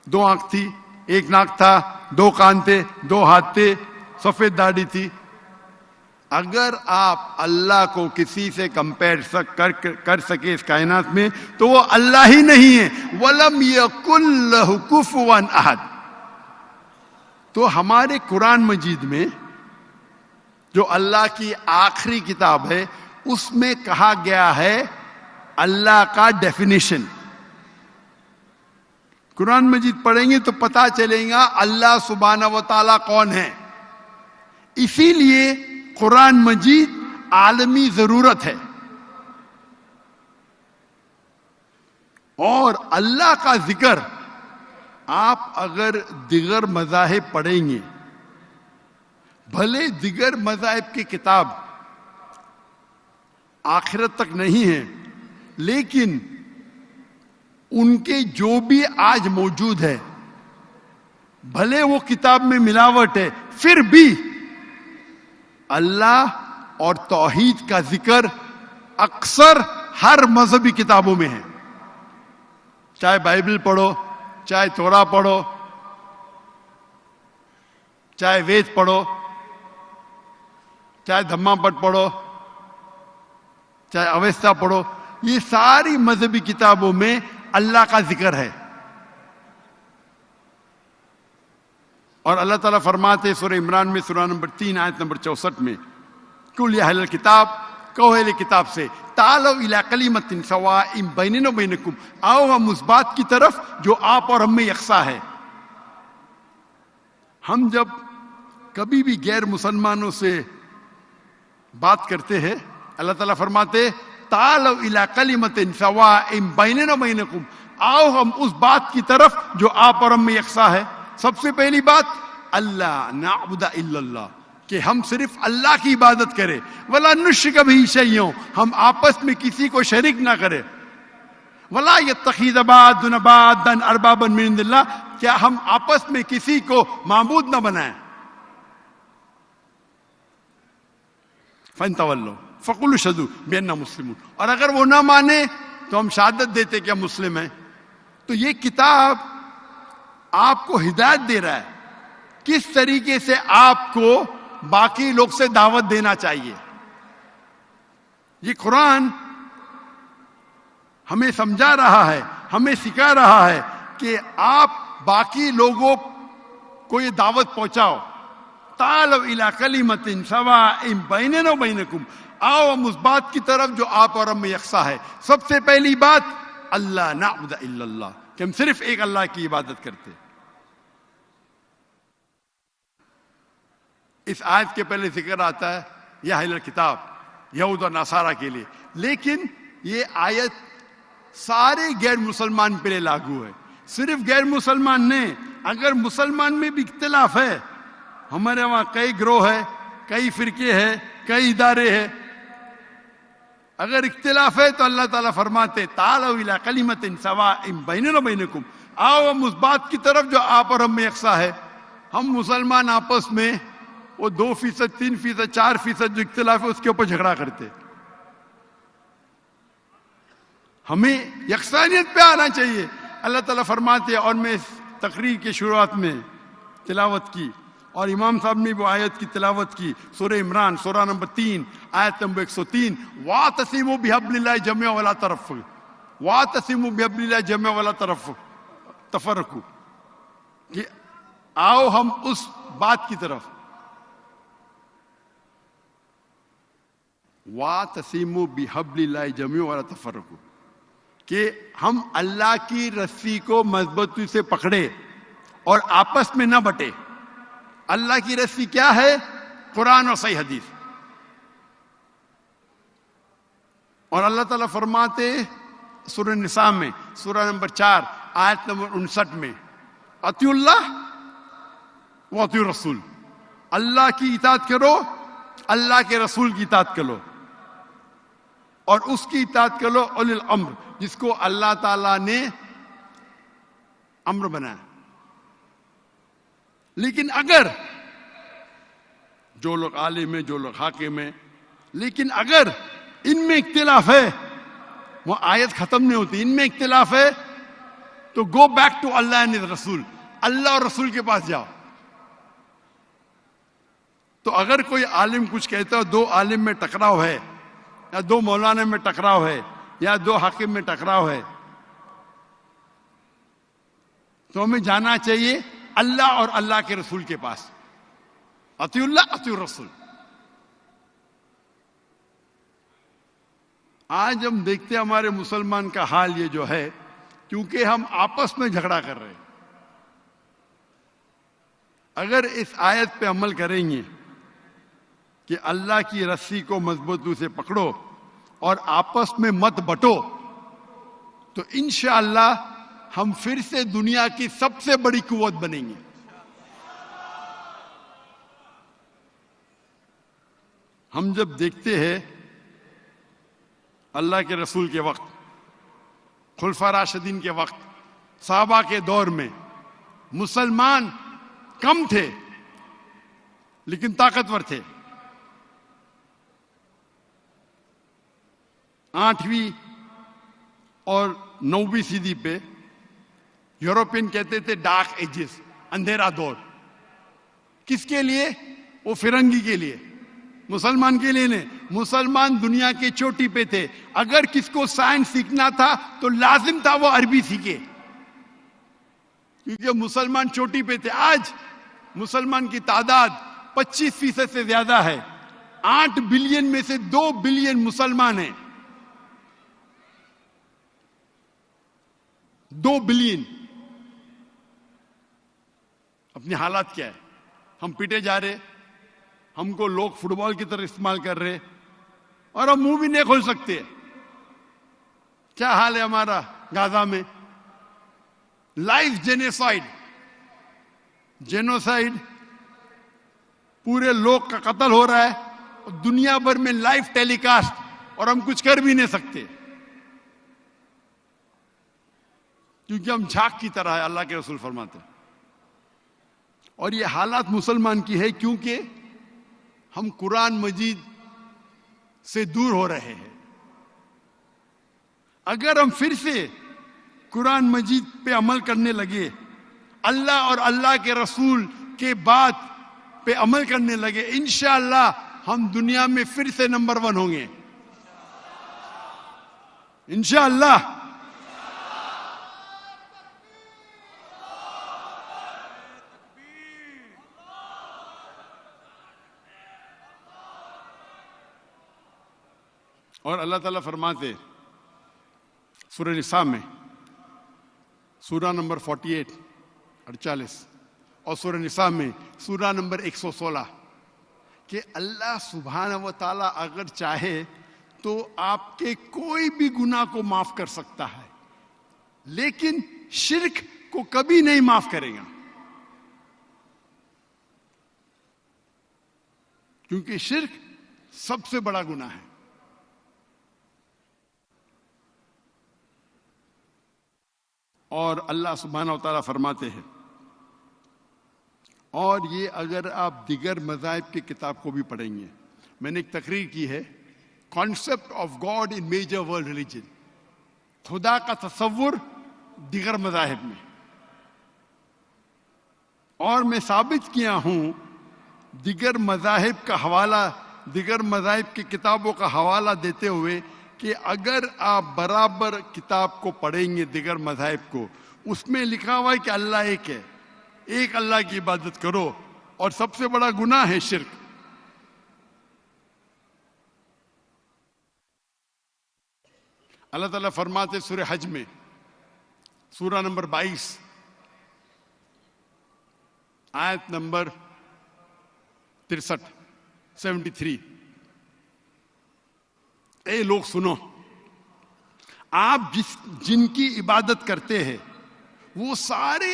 2 آنکھ تھی, 1 ناک تھا, 2 کان تھے, 2 ہاتھ تھے, سفید داڑھی تھی. اگر آپ اللہ کو کسی سے کمپیئر کر سکے اس کائنات میں تو وہ اللہ ہی نہیں ہے. وَلَمْ يَكُنْ لَهُ كُفُوًا أَحَدٌ. تو ہمارے قرآن مجید میں جو اللہ کی آخری کتاب ہے, اس میں کہا گیا ہے اللہ کا ڈیفینیشن. قرآن مجید پڑھیں گے تو پتا چلے گا اللہ سبحانہ و تعالیٰ کون ہے. اسی لیے قرآن مجید عالمی ضرورت ہے. اور اللہ کا ذکر آپ اگر دیگر مذاہب پڑھیں گے, بھلے دیگر مذاہب کی کتاب آخرت تک نہیں ہے, لیکن ان کے جو بھی آج موجود ہے, بھلے وہ کتاب میں ملاوٹ ہے, پھر بھی اللہ اور توحید کا ذکر اکثر ہر مذہبی کتابوں میں ہے. چاہے بائبل پڑھو, چاہے تورا پڑھو, چاہے وید پڑھو, چاہے دھما پٹ پڑھو, چاہے اویستا پڑھو, یہ ساری مذہبی کتابوں میں اللہ کا ذکر ہے. اور اللہ تعالیٰ فرماتے سورہ عمران میں, سورہ نمبر 3 آیت نمبر 64 میں, قُلْ يَا أَهْلَ الْكِتَابِ, کہو اہل کتاب سے, تَعَالَوْا إِلَىٰ كَلِمَةٍ سَوَاءٍ بَيْنَنَا وَبَيْنَكُمْ, آؤ ہم اس بات کی طرف جو آپ اور ہم میں یکساں ہے. ہم جب کبھی بھی غیر مسلمانوں سے بات کرتے ہیں, اللہ تعالیٰ فرماتے تَعَالَوْا إِلَىٰ كَلِمَةٍ سَوَاءٍ بَيْنَنَا وَبَيْنَكُمْ, آؤ ہم اس بات کی طرف جو آپ اور ہم میں یکساں ہے. سب سے پہلی بات اللہ نعبد الا اللہ, کہ ہم صرف اللہ کی عبادت کریں. ولا نشرک بہ شیئا, ہم آپس میں کسی کو شریک نہ کریں. ولا یتخذ بعضنا بعضا اربابا من دون اللہ, کیا ہم آپس میں کسی کو معبود نہ بنائیں. فَإِن تَوَلَّوْا فَقُولُوا اشْهَدُوا بِأَنَّا مُسْلِمُونَ, اور اگر وہ نہ مانے تو ہم شہادت دیتے کہ ہم مسلم ہیں. تو یہ کتاب آپ کو ہدایت دے رہا ہے کس طریقے سے آپ کو باقی لوگ سے دعوت دینا چاہیے. یہ قرآن ہمیں سمجھا رہا ہے, ہمیں سکھا رہا ہے کہ آپ باقی لوگوں کو یہ دعوت پہنچاؤ. تعالوا الی کلمۃ سواء بیننا وبینکم, آؤ ہم اس بات کی طرف جو آپ اور ہم میں یکساں ہے. سب سے پہلی بات اللہ نعبد الا اللہ, کہ ہم صرف ایک اللہ کی عبادت کرتے. اس آیت کے پہلے ذکر آتا ہے یا اہل الکتاب, یہود اور نصارہ کے لیے, لیکن یہ آیت سارے غیر مسلمان پہ لاگو ہے. صرف غیر مسلمان نہیں, اگر مسلمان میں بھی اختلاف ہے, ہمارے وہاں کئی گروہ ہے, کئی فرقے ہیں, کئی ادارے ہیں. اگر اختلاف ہے تو اللہ تعالیٰ فرماتے تعالوا الی کلمۃ سواء بیننا و بینکم، آؤ ہم اس بات کی طرف جو آپ اور ہم میں یکساں ہے. ہم مسلمان آپس میں وہ 2%، 3%، 4% جو اختلاف ہے اس کے اوپر جھگڑا کرتے. ہمیں یکسانیت پہ آنا چاہیے. اللہ تعالیٰ فرماتے ہیں، اور میں اس تقریر کی شروعات میں تلاوت کی اور امام صاحب نے وہ آیت کی تلاوت کی، سورہ عمران سورہ نمبر 3 آیت نمبر 103، وَاعْتَصِمُوا بِحَبْلِ اللَّهِ جَمِيعًا وَلَا تَفَرَّقُوا، وَاعْتَصِمُوا بِحَبْلِ اللَّهِ جَمِيعًا وَلَا تَفَرَّقُوا، کہ آؤ ہم اس بات کی طرف، وَاعْتَصِمُوا بِحَبْلِ اللَّهِ جَمِيعًا وَلَا تَفَرَّقُوا، کہ ہم اللہ کی رسی کو مضبوطی سے پکڑے اور آپس میں نہ بٹے. اللہ کی رسی کیا ہے؟ قرآن اور صحیح حدیث. اور اللہ تعالیٰ فرماتے سورہ نساء میں سورہ نمبر 4 آیت نمبر 59 میں، اطیعوا اللہ و اطیعوا الرسول، اللہ کی اطاعت کرو، اللہ کے رسول کی اطاعت کرو، اور اس کی اطاعت کرو اولی الامر، جس کو اللہ تعالیٰ نے امر بنایا. لیکن اگر جو لوگ عالم ہیں، جو لوگ حاکم ہیں، لیکن اگر ان میں اختلاف ہے، وہ آیت ختم نہیں ہوتی، ان میں اختلاف ہے تو go back to Allah and Rasool, Allah اور رسول کے پاس جاؤ. تو اگر کوئی عالم کچھ کہتا ہے، 2 عالم میں ٹکراؤ ہے، یا 2 مولانا میں ٹکراؤ ہے، یا 2 حاکم میں ٹکراؤ ہے، تو ہمیں جانا چاہیے اللہ اور اللہ کے رسول کے پاس. اطیعوا اللہ اطیعوا الرسول. آج ہم دیکھتے ہیں ہمارے مسلمان کا حال یہ جو ہے، کیونکہ ہم آپس میں جھگڑا کر رہے ہیں. اگر اس آیت پہ عمل کریں گے کہ اللہ کی رسی کو مضبوطی سے پکڑو اور آپس میں مت بٹو، تو انشاءاللہ ہم پھر سے دنیا کی سب سے بڑی قوت بنیں گے. ہم جب دیکھتے ہیں اللہ کے رسول کے وقت، خلفاء راشدین کے وقت، صحابہ کے دور میں مسلمان کم تھے لیکن طاقتور تھے. 8ویں اور 9ویں صدی پہ یورپین کہتے تھے ڈارک ایجز، اندھیرا دور. کس کے لیے؟ وہ فرنگی کے لیے، مسلمان کے لیے نہیں. مسلمان دنیا کے چوٹی پہ تھے. اگر کس کو سائنس سیکھنا تھا تو لازم تھا وہ عربی سیکھے، کیونکہ مسلمان چوٹی پہ تھے. آج مسلمان کی تعداد 25% سے زیادہ ہے. 8 بلین میں سے 2 بلین مسلمان ہیں. 2 بلین. اپنی حالات کیا ہے؟ ہم پیٹے جا رہے، ہم کو لوگ فٹ بال کی طرح استعمال کر رہے، اور ہم منہ بھی نہیں کھول سکتے. کیا حال ہے ہمارا غزہ میں؟ لائف جینوسائیڈ، پورے لوگ کا قتل ہو رہا ہے دنیا بھر میں، لائف ٹیلی کاسٹ، اور ہم کچھ کر بھی نہیں سکتے کیونکہ ہم جھاگ کی طرح ہے، اللہ کے رسول فرماتے ہیں. اور یہ حالات مسلمان کی ہے کیونکہ ہم قرآن مجید سے دور ہو رہے ہیں. اگر ہم پھر سے قرآن مجید پہ عمل کرنے لگے، اللہ اور اللہ کے رسول کے بات پہ عمل کرنے لگے، انشاءاللہ ہم دنیا میں پھر سے نمبر 1 ہوں گے انشاءاللہ. اور اللہ تعالیٰ فرماتے سورہ نساء میں سورہ نمبر 48 اور سورہ نساء میں سورہ نمبر 116 کہ اللہ سبحانہ و تعالیٰ اگر چاہے تو آپ کے کوئی بھی گناہ کو معاف کر سکتا ہے، لیکن شرک کو کبھی نہیں معاف کرے گا، کیونکہ شرک سب سے بڑا گناہ ہے. اور اللہ سبحانہ و تعالیٰ فرماتے ہیں، اور یہ اگر آپ دیگر مذاہب کی کتاب کو بھی پڑھیں گے. میں نے ایک تقریر کی ہے، concept of god in major world religion, خدا کا تصور دیگر مذاہب میں. اور میں ثابت کیا ہوں دیگر مذاہب کا حوالہ، دیگر مذاہب کی کتابوں کا حوالہ دیتے ہوئے، کہ اگر آپ برابر کتاب کو پڑھیں گے دیگر مذاہب کو، اس میں لکھا ہوا ہے کہ اللہ ایک ہے، ایک اللہ کی عبادت کرو، اور سب سے بڑا گناہ ہے شرک. اللہ تعالیٰ فرماتے سورہ حج میں، سورہ نمبر 22 آیت نمبر 73، اے لوگ سنو، آپ جن کی عبادت کرتے ہیں وہ سارے،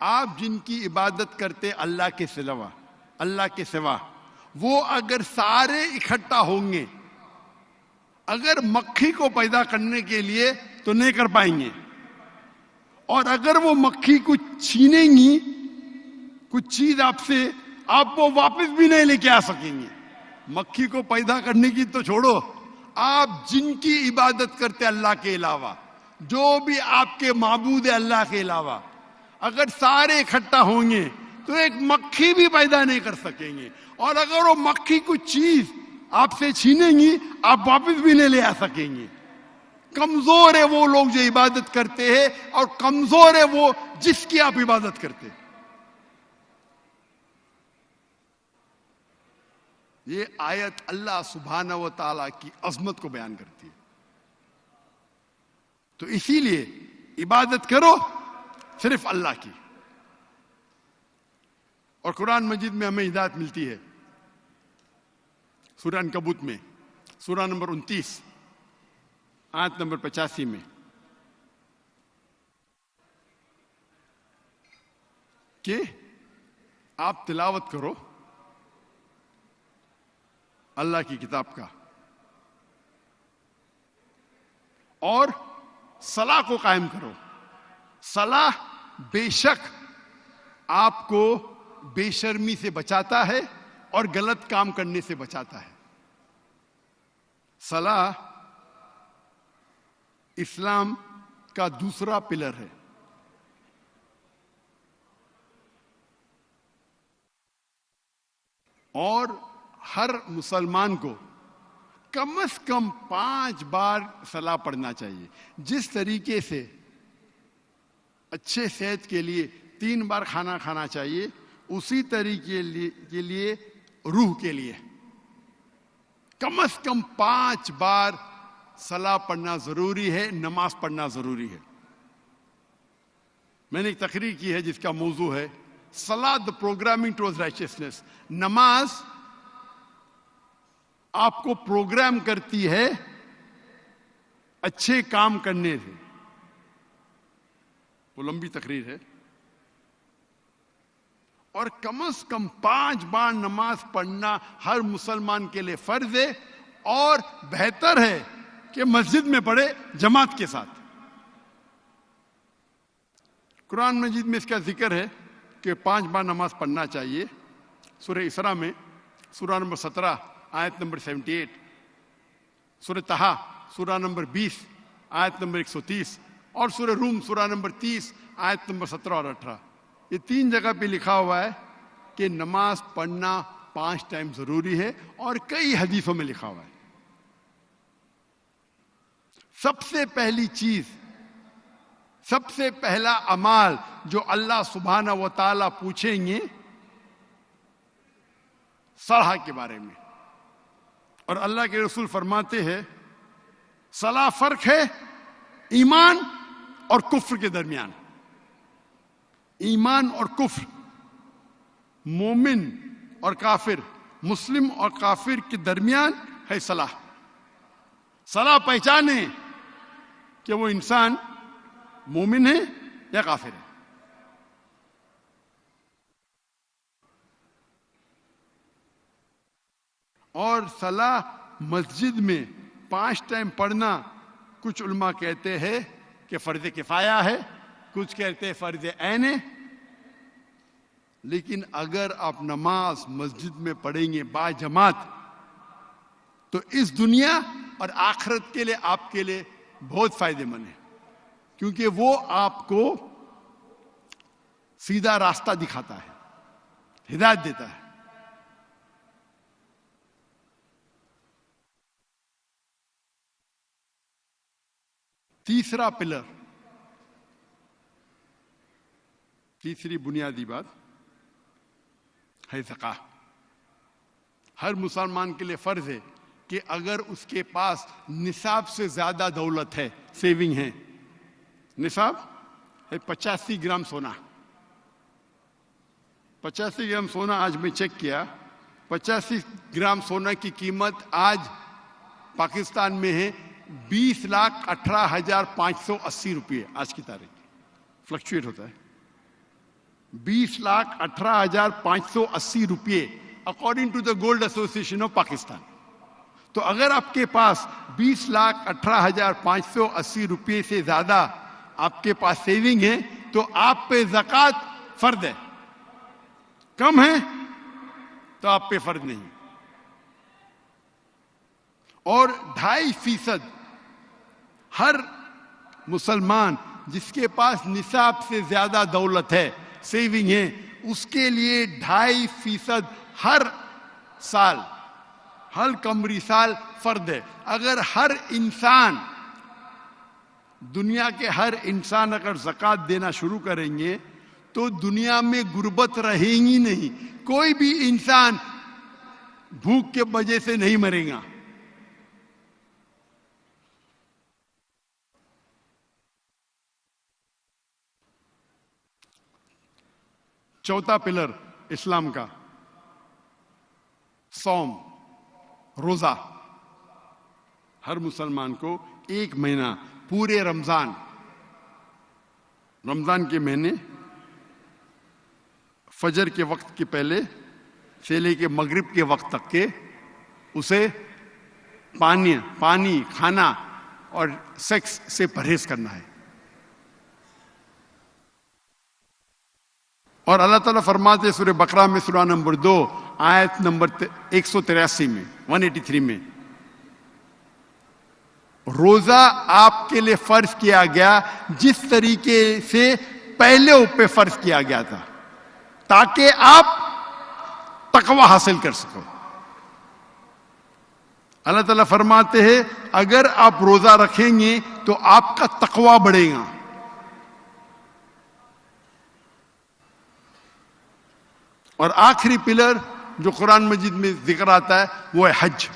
آپ جن کی عبادت کرتے اللہ کے سوا، وہ اگر سارے اکٹھا ہوں گے، اگر مکھی کو پیدا کرنے کے لیے تو نہیں کر پائیں گے، اور اگر وہ مکھی کو چھینیں گی کچھ چیز آپ سے، آپ وہ واپس بھی نہیں لے کے آ سکیں گے. مکھی کو پیدا کرنے کی تو چھوڑو، آپ جن کی عبادت کرتے اللہ کے علاوہ، جو بھی آپ کے معبود ہے اللہ کے علاوہ، اگر سارے اکٹھا ہوں گے تو ایک مکھی بھی پیدا نہیں کر سکیں گے، اور اگر وہ مکھی کچھ چیز آپ سے چھینیں گی آپ واپس بھی نہیں لے آ سکیں گے. کمزور ہے وہ لوگ جو عبادت کرتے ہیں، اور کمزور ہے وہ جس کی آپ عبادت کرتے ہیں. یہ آیت اللہ سبحانہ و تعالیٰ کی عظمت کو بیان کرتی ہے. تو اسی لیے عبادت کرو صرف اللہ کی. اور قرآن مجید میں ہمیں ہدایت ملتی ہے سورہ عنکبوت میں، سورہ نمبر 29 آیت نمبر 85 میں، کہ آپ تلاوت کرو اللہ کی کتاب کا، اور صلاح کو قائم کرو. صلاح بے شک آپ کو بے شرمی سے بچاتا ہے اور غلط کام کرنے سے بچاتا ہے. صلاح اسلام کا دوسرا پلر ہے. اور ہر مسلمان کو کم از کم 5 بار صلاح پڑھنا چاہیے. جس طریقے سے اچھے صحت کے لیے 3 بار کھانا کھانا چاہیے، اسی طریقے کے لیے روح کے لیے کم از کم 5 بار صلاح پڑھنا ضروری ہے، نماز پڑھنا ضروری ہے. میں نے ایک تقریر کی ہے جس کا موضوع ہے صلاح the programming towards righteousness. نماز آپ کو پروگرام کرتی ہے اچھے کام کرنے سے. وہ لمبی تقریر ہے. اور کم از کم 5 بار نماز پڑھنا ہر مسلمان کے لیے فرض ہے، اور بہتر ہے کہ مسجد میں پڑھے جماعت کے ساتھ. قرآن مجید میں اس کا ذکر ہے کہ 5 بار نماز پڑھنا چاہیے. سورہ اسراء میں سورہ نمبر 17 آیت نمبر 78، سورہ طٰہٰ سورہ نمبر 20 آیت نمبر 130، اور سورہ روم سورہ نمبر 30 آیت نمبر 17 اور 18. یہ 3 جگہ پہ لکھا ہوا ہے کہ نماز پڑھنا 5 ٹائم ضروری ہے، اور کئی حدیثوں میں لکھا ہوا ہے. سب سے پہلی چیز، سب سے پہلا اعمال جو اللہ سبحانہ و تعالیٰ پوچھیں گے صلاح کے بارے میں. اور اللہ کے رسول فرماتے ہیں صلاح فرق ہے ایمان اور کفر کے درمیان. ایمان اور کفر، مومن اور کافر، مسلم اور کافر کے درمیان ہے صلاح. صلاح پہچانے کہ وہ انسان مومن ہے یا کافر ہے. اور صلاح مسجد میں 5 ٹائم پڑھنا کچھ علماء کہتے ہیں کہ فرض کفایہ ہے، کچھ کہتے ہیں فرض عین ہے. لیکن اگر آپ نماز مسجد میں پڑھیں گے با جماعت تو اس دنیا اور آخرت کے لیے آپ کے لیے بہت فائدہ مند ہے، کیونکہ وہ آپ کو سیدھا راستہ دکھاتا ہے، ہدایت دیتا ہے. تیسرا پلر، تیسری بنیادی بات ہے زکوٰۃ. ہر مسلمان کے لیے فرض ہے کہ اگر اس کے پاس نصاب سے زیادہ دولت ہے، سیونگ ہے، نصاب ہے 85 گرام سونا. 85 گرام سونا آج میں چیک کیا، 85 گرام سونا کی قیمت آج پاکستان میں ہے 20,18,580 روپئے. آج کی تاریخ فلکچویٹ ہوتا ہے. 20,18,580 روپئے according to the gold association of Pakistan. تو اگر آپ کے پاس 20,18,580 روپئے سے زیادہ آپ کے پاس سیونگ ہے تو آپ پہ زکوٰۃ فرض ہے. کم ہے تو آپ پہ فرض نہیں. اور 2.5% ہر مسلمان جس کے پاس نصاب سے زیادہ دولت ہے، سیونگ ہے، اس کے لیے 2.5% ہر سال، ہر قمری سال فرض ہے. اگر ہر انسان، دنیا کے ہر انسان اگر زکوٰۃ دینا شروع کریں گے تو دنیا میں غربت رہے گی نہیں. کوئی بھی انسان بھوک کے وجہ سے نہیں مرے گا. چوتھا پلر اسلام کا، صوم، روزہ. ہر مسلمان کو 1 مہینہ پورے رمضان کے مہینے فجر کے وقت کے پہلے سے لے کے مغرب کے وقت تک کے اسے پانی کھانا اور سیکس سے پرہیز کرنا ہے. اور اللہ تعالیٰ فرماتے ہیں سورہ بقرہ میں سورہ نمبر 2 آیت نمبر 183 میں 183 میں، روزہ آپ کے لیے فرض کیا گیا جس طریقے سے پہلے اوپر فرض کیا گیا تھا تاکہ آپ تقوی حاصل کر سکو. اللہ تعالیٰ فرماتے ہیں اگر آپ روزہ رکھیں گے تو آپ کا تقوی بڑھے گا. اور آخری پلر جو قرآن مجید میں ذکر آتا ہے وہ ہے حج.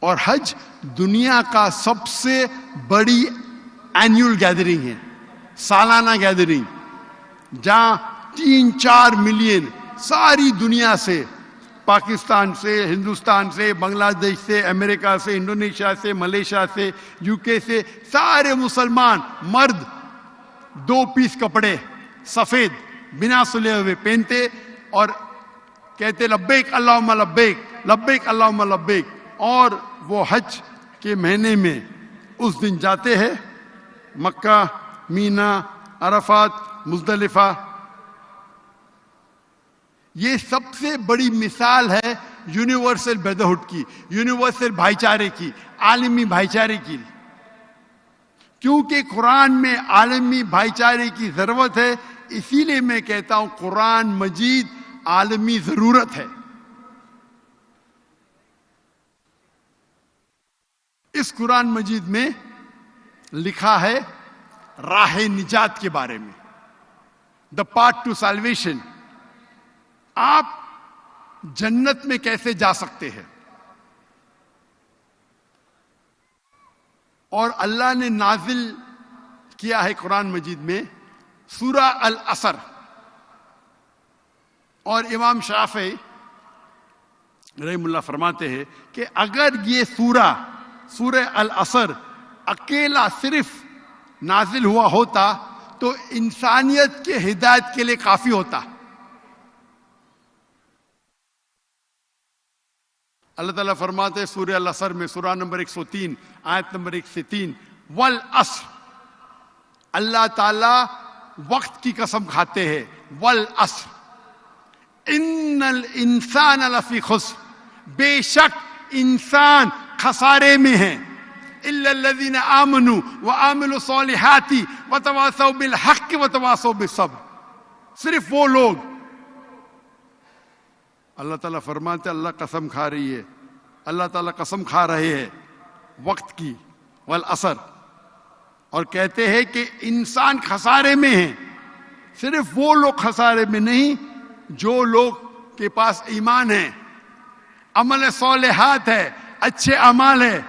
اور حج دنیا کا سب سے بڑی اینیول گیدرنگ ہے، سالانہ گیدرنگ، جہاں 3-4 ملین ساری دنیا سے، پاکستان سے، ہندوستان سے، بنگلہ دیش سے، امریکہ سے، انڈونیشیا سے، ملیشیا سے، UK سے، سارے مسلمان مرد 2 پیس کپڑے سفید بنا سلے ہوئے پہنتے اور کہتے لبیک اللہم لبیک، لبیک اللہم لبیک. اور وہ حج کے مہینے میں اس دن جاتے ہیں مکہ، مینا، عرفات، مزدلفہ. یہ سب سے بڑی مثال ہے یونیورسل بردرہڈ کی، یونیورسل بھائی چارے کی، عالمی بھائی چارے کی. کیونکہ قرآن میں عالمی بھائی چارے کی ضرورت ہے، اسی لیے میں کہتا ہوں قرآن مجید عالمی ضرورت ہے. اس قرآن مجید میں لکھا ہے راہ نجات کے بارے میں، دا پاتھ ٹو سالویشن. آپ جنت میں کیسے جا سکتے ہیں. اور اللہ نے نازل کیا ہے قرآن مجید میں سورہ العصر. اور امام شافعی رحم اللہ فرماتے ہیں کہ اگر یہ سورہ العصر اکیلا صرف نازل ہوا ہوتا تو انسانیت کے ہدایت کے لیے کافی ہوتا. اللہ تعالیٰ فرماتے ہیں سورہ العصر میں، سورہ نمبر 103 آیت نمبر 1 سے 3، والعصر، اللہ تعالیٰ وقت کی قسم کھاتے ہیں، والعصر ان الانسان لفی خسر، بے شک انسان خسارے میں ہیں، الا الذین آمنوا وعملوا الصالحات وتواصوا بالحق وتواصوا بالصبر، صرف وہ لوگ. اللہ تعالیٰ فرماتے اللہ قسم کھا رہی ہے، اللہ تعالیٰ قسم کھا رہے ہیں وقت کی، والعصر، اور کہتے ہیں کہ انسان خسارے میں ہیں. صرف وہ لوگ خسارے میں نہیں جو لوگ کے پاس ایمان ہے، عمل صالحات ہے، اچھے اعمال ہے،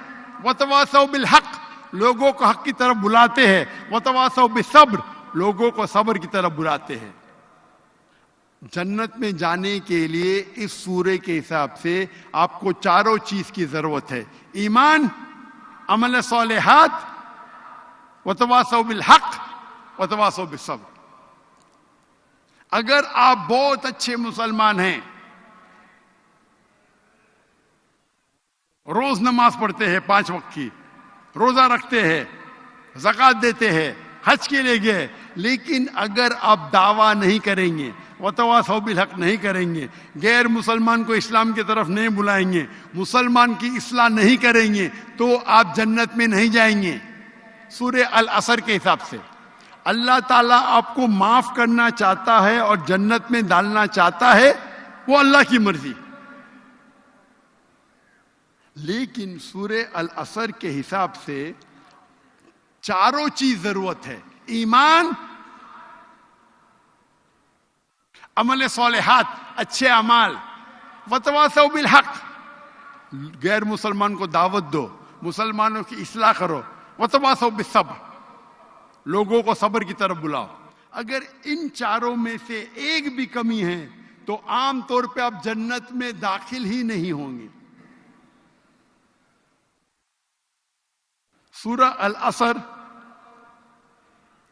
وتواصوا بالحق، لوگوں کو حق کی طرف بلاتے ہیں، وتواصوا بالصبر، لوگوں کو صبر کی طرف بلاتے ہیں. جنت میں جانے کے لیے اس سورے کے حساب سے آپ کو چاروں چیز کی ضرورت ہے: ایمان، عمل صالحات، وتواصوا بالحق، وتواصوا بالصبر. اگر آپ بہت اچھے مسلمان ہیں، روز نماز پڑھتے ہیں 5 وقت کی، روزہ رکھتے ہیں، زکوٰۃ دیتے ہیں، حج کے لیے گئے، لیکن اگر آپ دعویٰ نہیں کریں گے، وتواصوا بالحق نہیں کریں گے، غیر مسلمان کو اسلام کی طرف نہیں بلائیں گے، مسلمان کی اصلاح نہیں کریں گے، تو آپ جنت میں نہیں جائیں گے. سورہ العصر کے حساب سے اللہ تعالیٰ آپ کو معاف کرنا چاہتا ہے اور جنت میں ڈالنا چاہتا ہے، وہ اللہ کی مرضی. لیکن سورہ العصر کے حساب سے چاروں چیز ضرورت ہے: ایمان، عمل صالحات، اچھے اعمال، وتواصوا بالحق، غیر مسلمان کو دعوت دو، مسلمانوں کی اصلاح کرو، وتواصوا بالصبر، لوگوں کو صبر کی طرف بلاؤ. اگر ان چاروں میں سے ایک بھی کمی ہے تو عام طور پہ آپ جنت میں داخل ہی نہیں ہوں گے. سورہ العصر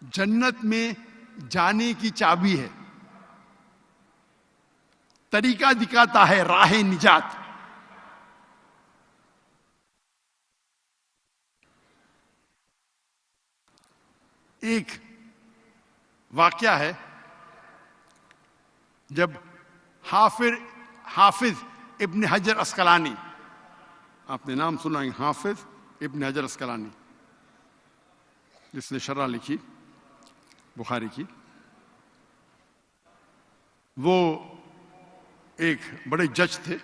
جنت میں جانے کی چابی ہے، طریقہ دکھاتا ہے، راہ نجات. ایک واقعہ ہے، جب حافظ ابن حجر اسقلانی، آپ نے نام سنا ہے، حافظ ابن حجر اسقلانی، جس نے شرح لکھی بخاری کی، وہ ایک بڑے جج تھے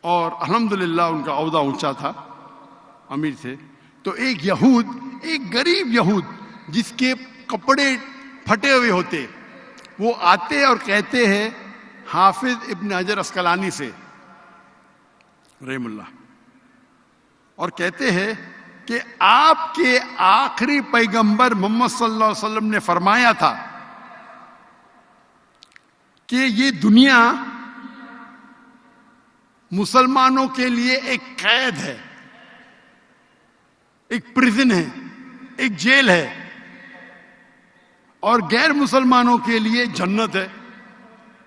اور الحمدللہ ان کا عہدہ اونچا تھا، امیر تھے. تو ایک یہود، ایک غریب یہود جس کے کپڑے پھٹے ہوئے ہوتے، وہ آتے اور کہتے ہیں حافظ ابن حجر اسقلانی سے رحم اللہ، اور کہتے ہیں کہ آپ کے آخری پیغمبر محمد صلی اللہ علیہ وسلم نے فرمایا تھا کہ یہ دنیا مسلمانوں کے لیے ایک قید ہے، ایک پریزن ہے، ایک جیل ہے، اور غیر مسلمانوں کے لیے جنت ہے.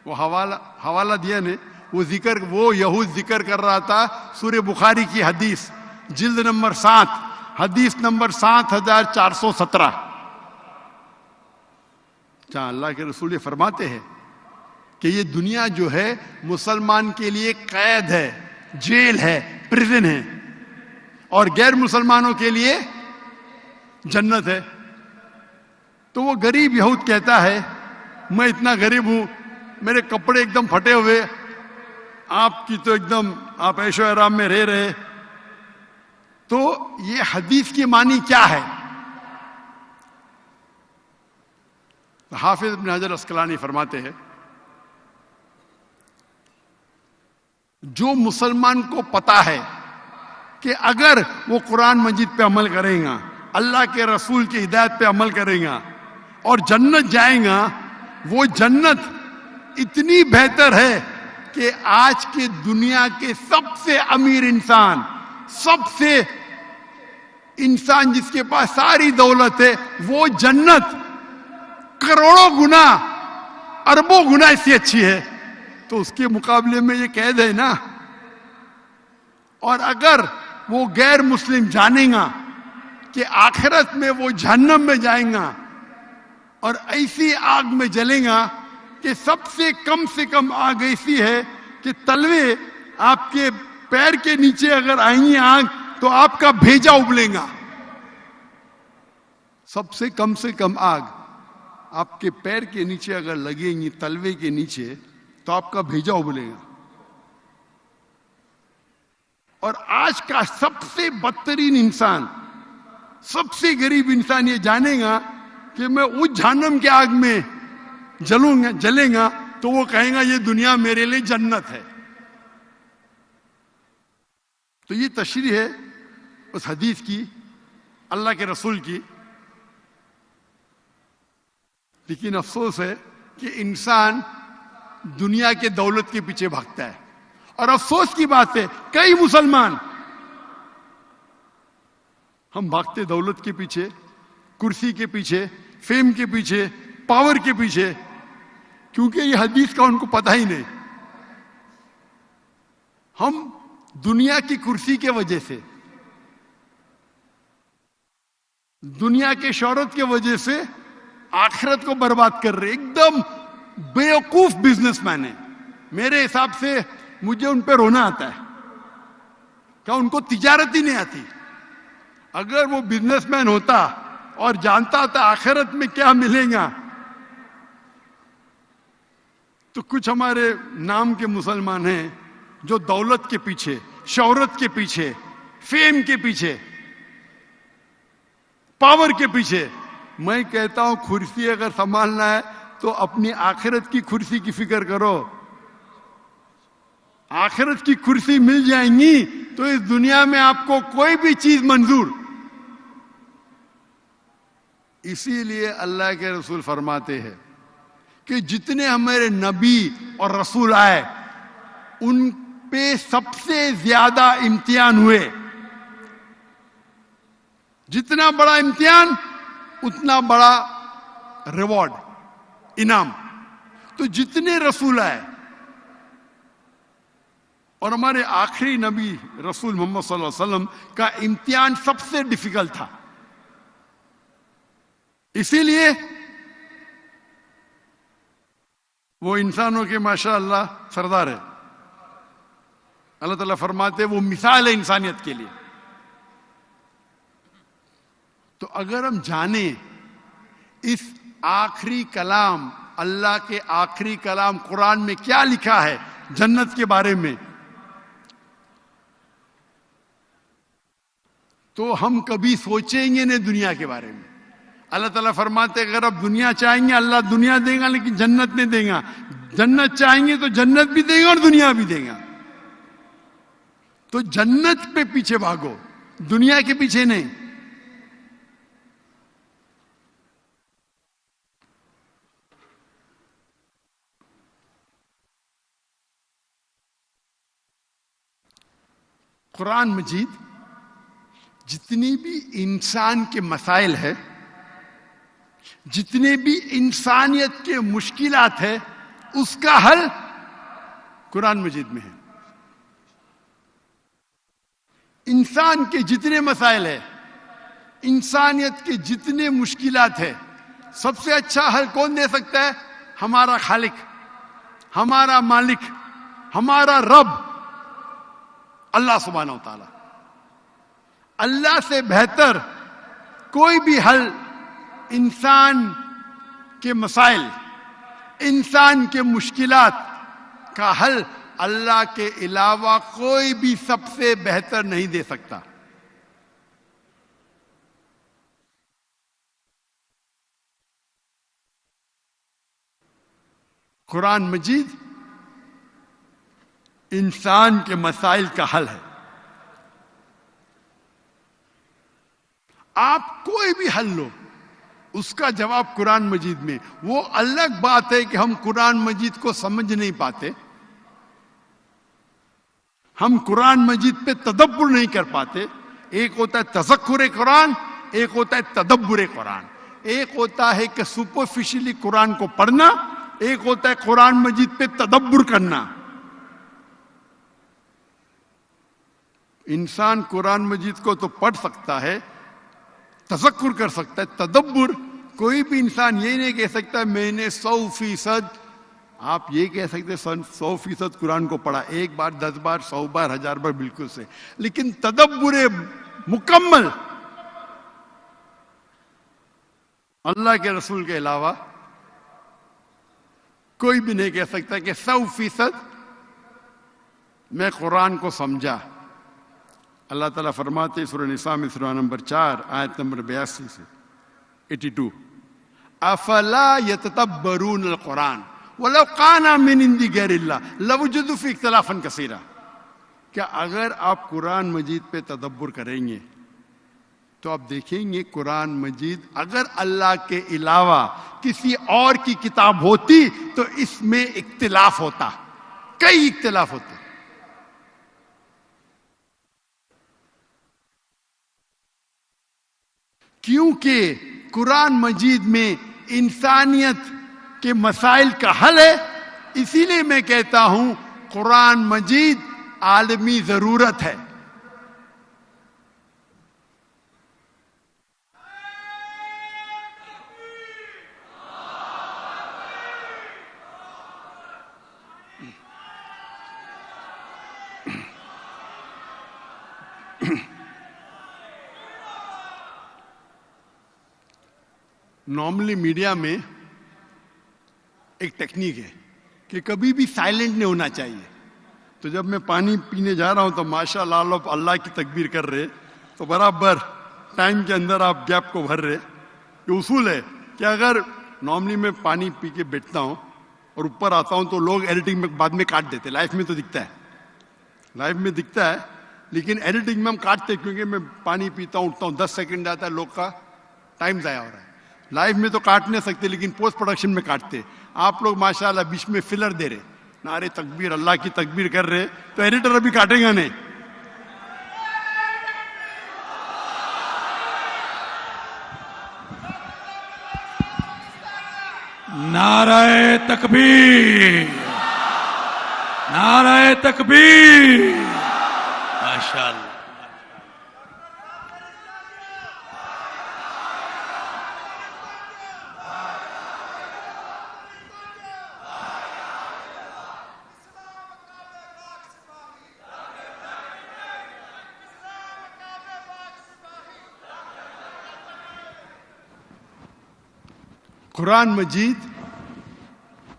وہ حوالہ دیا نے، وہ یہود ذکر کر رہا تھا سورہ بخاری کی حدیث، جلد نمبر 7، حدیث نمبر 7417، جہاں اللہ کے رسول یہ فرماتے ہیں کہ یہ دنیا جو ہے مسلمان کے لیے قید ہے، جیل ہے، پریزن ہے، اور غیر مسلمانوں کے لیے جنت ہے. تو وہ غریب یہود کہتا ہے میں اتنا غریب ہوں، میرے کپڑے ایک دم پھٹے ہوئے، آپ کی تو ایک دم آپ عیش و آرام میں رہ رہے، تو یہ حدیث کی معنی کیا ہے؟ حافظ ابن حجر اسقلانی فرماتے ہیں جو مسلمان کو پتا ہے کہ اگر وہ قرآن مجید پہ عمل کرے گا، اللہ کے رسول کی ہدایت پہ عمل کرے گا اور جنت جائیں گا، وہ جنت اتنی بہتر ہے کہ آج کے دنیا کے سب سے امیر انسان، سب سے انسان جس کے پاس ساری دولت ہے، وہ جنت کروڑوں گنا، اربوں گنا اس سے اچھی ہے. تو اس کے مقابلے میں یہ قید ہے نا. اور اگر وہ غیر مسلم جانے گا کہ آخرت میں وہ جہنم میں جائیں گا اور ایسی آگ میں جلیں گا کہ سب سے کم آگ ایسی ہے کہ تلوے آپ کے پیر کے نیچے اگر آئیں گی آگ تو آپ کا بھیجا ابلے گا. سب سے کم آگ آپ کے پیر کے نیچے اگر لگیں گی تلوے کے نیچے تو آپ کا بھیجا ابلے گا. اور آج کا سب سے بدترین انسان، سب سے غریب انسان یہ جانے گا کہ میں اس جہنم کے آگ میں جلیں گا تو وہ کہیں گا یہ دنیا میرے لیے جنت ہے. تو یہ تشریح ہے اس حدیث کی، اللہ کے رسول کی. لیکن افسوس ہے کہ انسان دنیا کے دولت کے پیچھے بھاگتا ہے. اور افسوس کی بات ہے کئی مسلمان ہم بھاگتے دولت کے پیچھے، کرسی کے پیچھے، فیم کے پیچھے، پاور کے پیچھے، کیونکہ یہ حدیث کا ان کو پتہ ہی نہیں. ہم دنیا کی کرسی کے وجہ سے، دنیا کے شہرت کے وجہ سے آخرت کو برباد کر رہے. ایک دم بیوقوف بزنس مین ہے. میرے حساب سے مجھے ان پہ رونا آتا ہے. کیا ان کو تجارت ہی نہیں آتی؟ اگر وہ بزنس مین ہوتا اور جانتا تھا آخرت میں کیا ملے گا تو کچھ ہمارے نام کے مسلمان ہیں جو دولت کے پیچھے، شہرت کے پیچھے، فیم کے پیچھے، پاور کے پیچھے. میں کہتا ہوں کرسی اگر سنبھالنا ہے تو اپنی آخرت کی کرسی کی فکر کرو. آخرت کی کرسی مل جائیں گی تو اس دنیا میں آپ کو کوئی بھی چیز منظور. اسی لیے اللہ کے رسول فرماتے ہیں کہ جتنے ہمارے نبی اور رسول آئے ان پہ سب سے زیادہ امتحان ہوئے. جتنا بڑا امتحان اتنا بڑا ریوارڈ، انعام. تو جتنے رسول آئے اور ہمارے آخری نبی رسول محمد صلی اللہ علیہ وسلم کا امتحان سب سے ڈیفیکلٹ تھا. اسی لیے وہ انسانوں کے ماشاءاللہ سردار ہے. اللہ تعالیٰ فرماتے وہ مثال ہے انسانیت کے لیے. تو اگر ہم جانیں اس آخری کلام، اللہ کے آخری کلام قرآن میں کیا لکھا ہے جنت کے بارے میں، تو ہم کبھی سوچیں گے نہیں دنیا کے بارے میں. اللہ تعالیٰ فرماتے اگر آپ دنیا چاہیں گے اللہ دنیا دے گا لیکن جنت نہیں دے گا. جنت چاہیں گے تو جنت بھی دے گا اور دنیا بھی دے گا. تو جنت پہ پیچھے بھاگو، دنیا کے پیچھے نہیں. قرآن مجید جتنی بھی انسان کے مسائل ہے، جتنے بھی انسانیت کے مشکلات ہے، اس کا حل قرآن مجید میں ہے. انسان کے جتنے مسائل ہے، انسانیت کے جتنے مشکلات ہے، سب سے اچھا حل کون دے سکتا ہے؟ ہمارا خالق، ہمارا مالک، ہمارا رب اللہ سبحانہ و تعالی. اللہ سے بہتر کوئی بھی حل انسان کے مسائل، انسان کے مشکلات کا حل اللہ کے علاوہ کوئی بھی سب سے بہتر نہیں دے سکتا. قرآن مجید انسان کے مسائل کا حل ہے. آپ کوئی بھی حل لو، اس کا جواب قرآن مجید میں. وہ الگ بات ہے کہ ہم قرآن مجید کو سمجھ نہیں پاتے، ہم قرآن مجید پہ تدبر نہیں کر پاتے. ایک ہوتا ہے تذکر قرآن، ایک ہوتا ہے تدبر قرآن. ایک ہوتا ہے کہ سپرفیشلی قرآن کو پڑھنا، ایک ہوتا ہے قرآن مجید پہ تدبر کرنا. انسان قرآن مجید کو تو پڑھ سکتا ہے، تذکر کر سکتا ہے، تدبر کوئی بھی انسان یہ نہیں کہہ سکتا میں نے 100%. آپ یہ کہہ سکتے 100% قرآن کو پڑھا، 1 بار 10 بار 100 بار 1000 بار بالکل سے، لیکن تدبر مکمل اللہ کے رسول کے علاوہ کوئی بھی نہیں کہہ سکتا کہ 100% میں قرآن کو سمجھا. اللہ تعالیٰ فرماتے سورہ نساء میں سورہ نمبر 4 آیت نمبر 82 سے 82 افلا یتدبرون القرآن ولو کان من عند غیر اللہ لوجدوا فیہ اختلافا کثیرا. کیا اگر آپ قرآن مجید پہ تدبر کریں گے تو آپ دیکھیں گے قرآن مجید اگر اللہ کے علاوہ کسی اور کی کتاب ہوتی تو اس میں اختلاف ہوتا، کئی اختلاف ہوتے. کیونکہ قرآن مجید میں انسانیت کے مسائل کا حل ہے، اسی لیے میں کہتا ہوں قرآن مجید عالمی ضرورت ہے. نارملی میڈیا میں ایک ٹیکنیک ہے کہ کبھی بھی سائلنٹ نہیں ہونا چاہیے. تو جب میں پانی پینے جا رہا ہوں تو ماشاء اللہ اللہ کی تکبیر کر رہے تو برابر ٹائم کے اندر آپ گیپ کو بھر رہے. یہ اصول ہے کہ اگر نارملی میں پانی پی کے بیٹھتا ہوں اور اوپر آتا ہوں تو لوگ ایڈیٹنگ میں بعد میں کاٹ دیتے. لائف میں تو دکھتا ہے، لائف میں دکھتا ہے، لیکن ایڈیٹنگ میں ہم کاٹتے کیونکہ میں پانی پیتا ہوں اٹھتا ہوں 10 سیکنڈ آتا ہے، لوگ کا ٹائم ضائع ہو رہا ہے. لائف میں تو کاٹ نہیں سکتے لیکن پوسٹ پروڈکشن میں کاٹتے. آپ لوگ ماشاءاللہ بیچ میں فلر دے رہے، نعرے تکبیر اللہ کی تکبیر کر رہے، تو ایڈیٹر ابھی کاٹے گا نہیں. نعرہ تکبیر، نعرہ تکبیر. ماشاءاللہ. قرآن مجید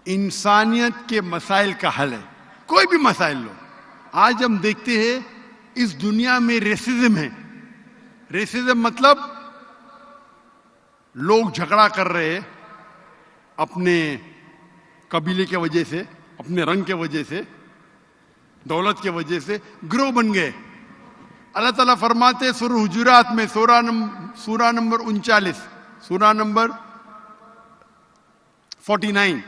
انسانیت کے مسائل کا حل ہے. کوئی بھی مسائل لو. آج ہم دیکھتے ہیں اس دنیا میں ریسزم ہے. ریسزم مطلب لوگ جھگڑا کر رہے ہیں اپنے قبیلے کی وجہ سے، اپنے رنگ کی وجہ سے، دولت کی وجہ سے گروہ بن گئے. اللہ تعالیٰ فرماتے سورہ حجرات میں سورہ نمبر 39 سورہ نمبر 49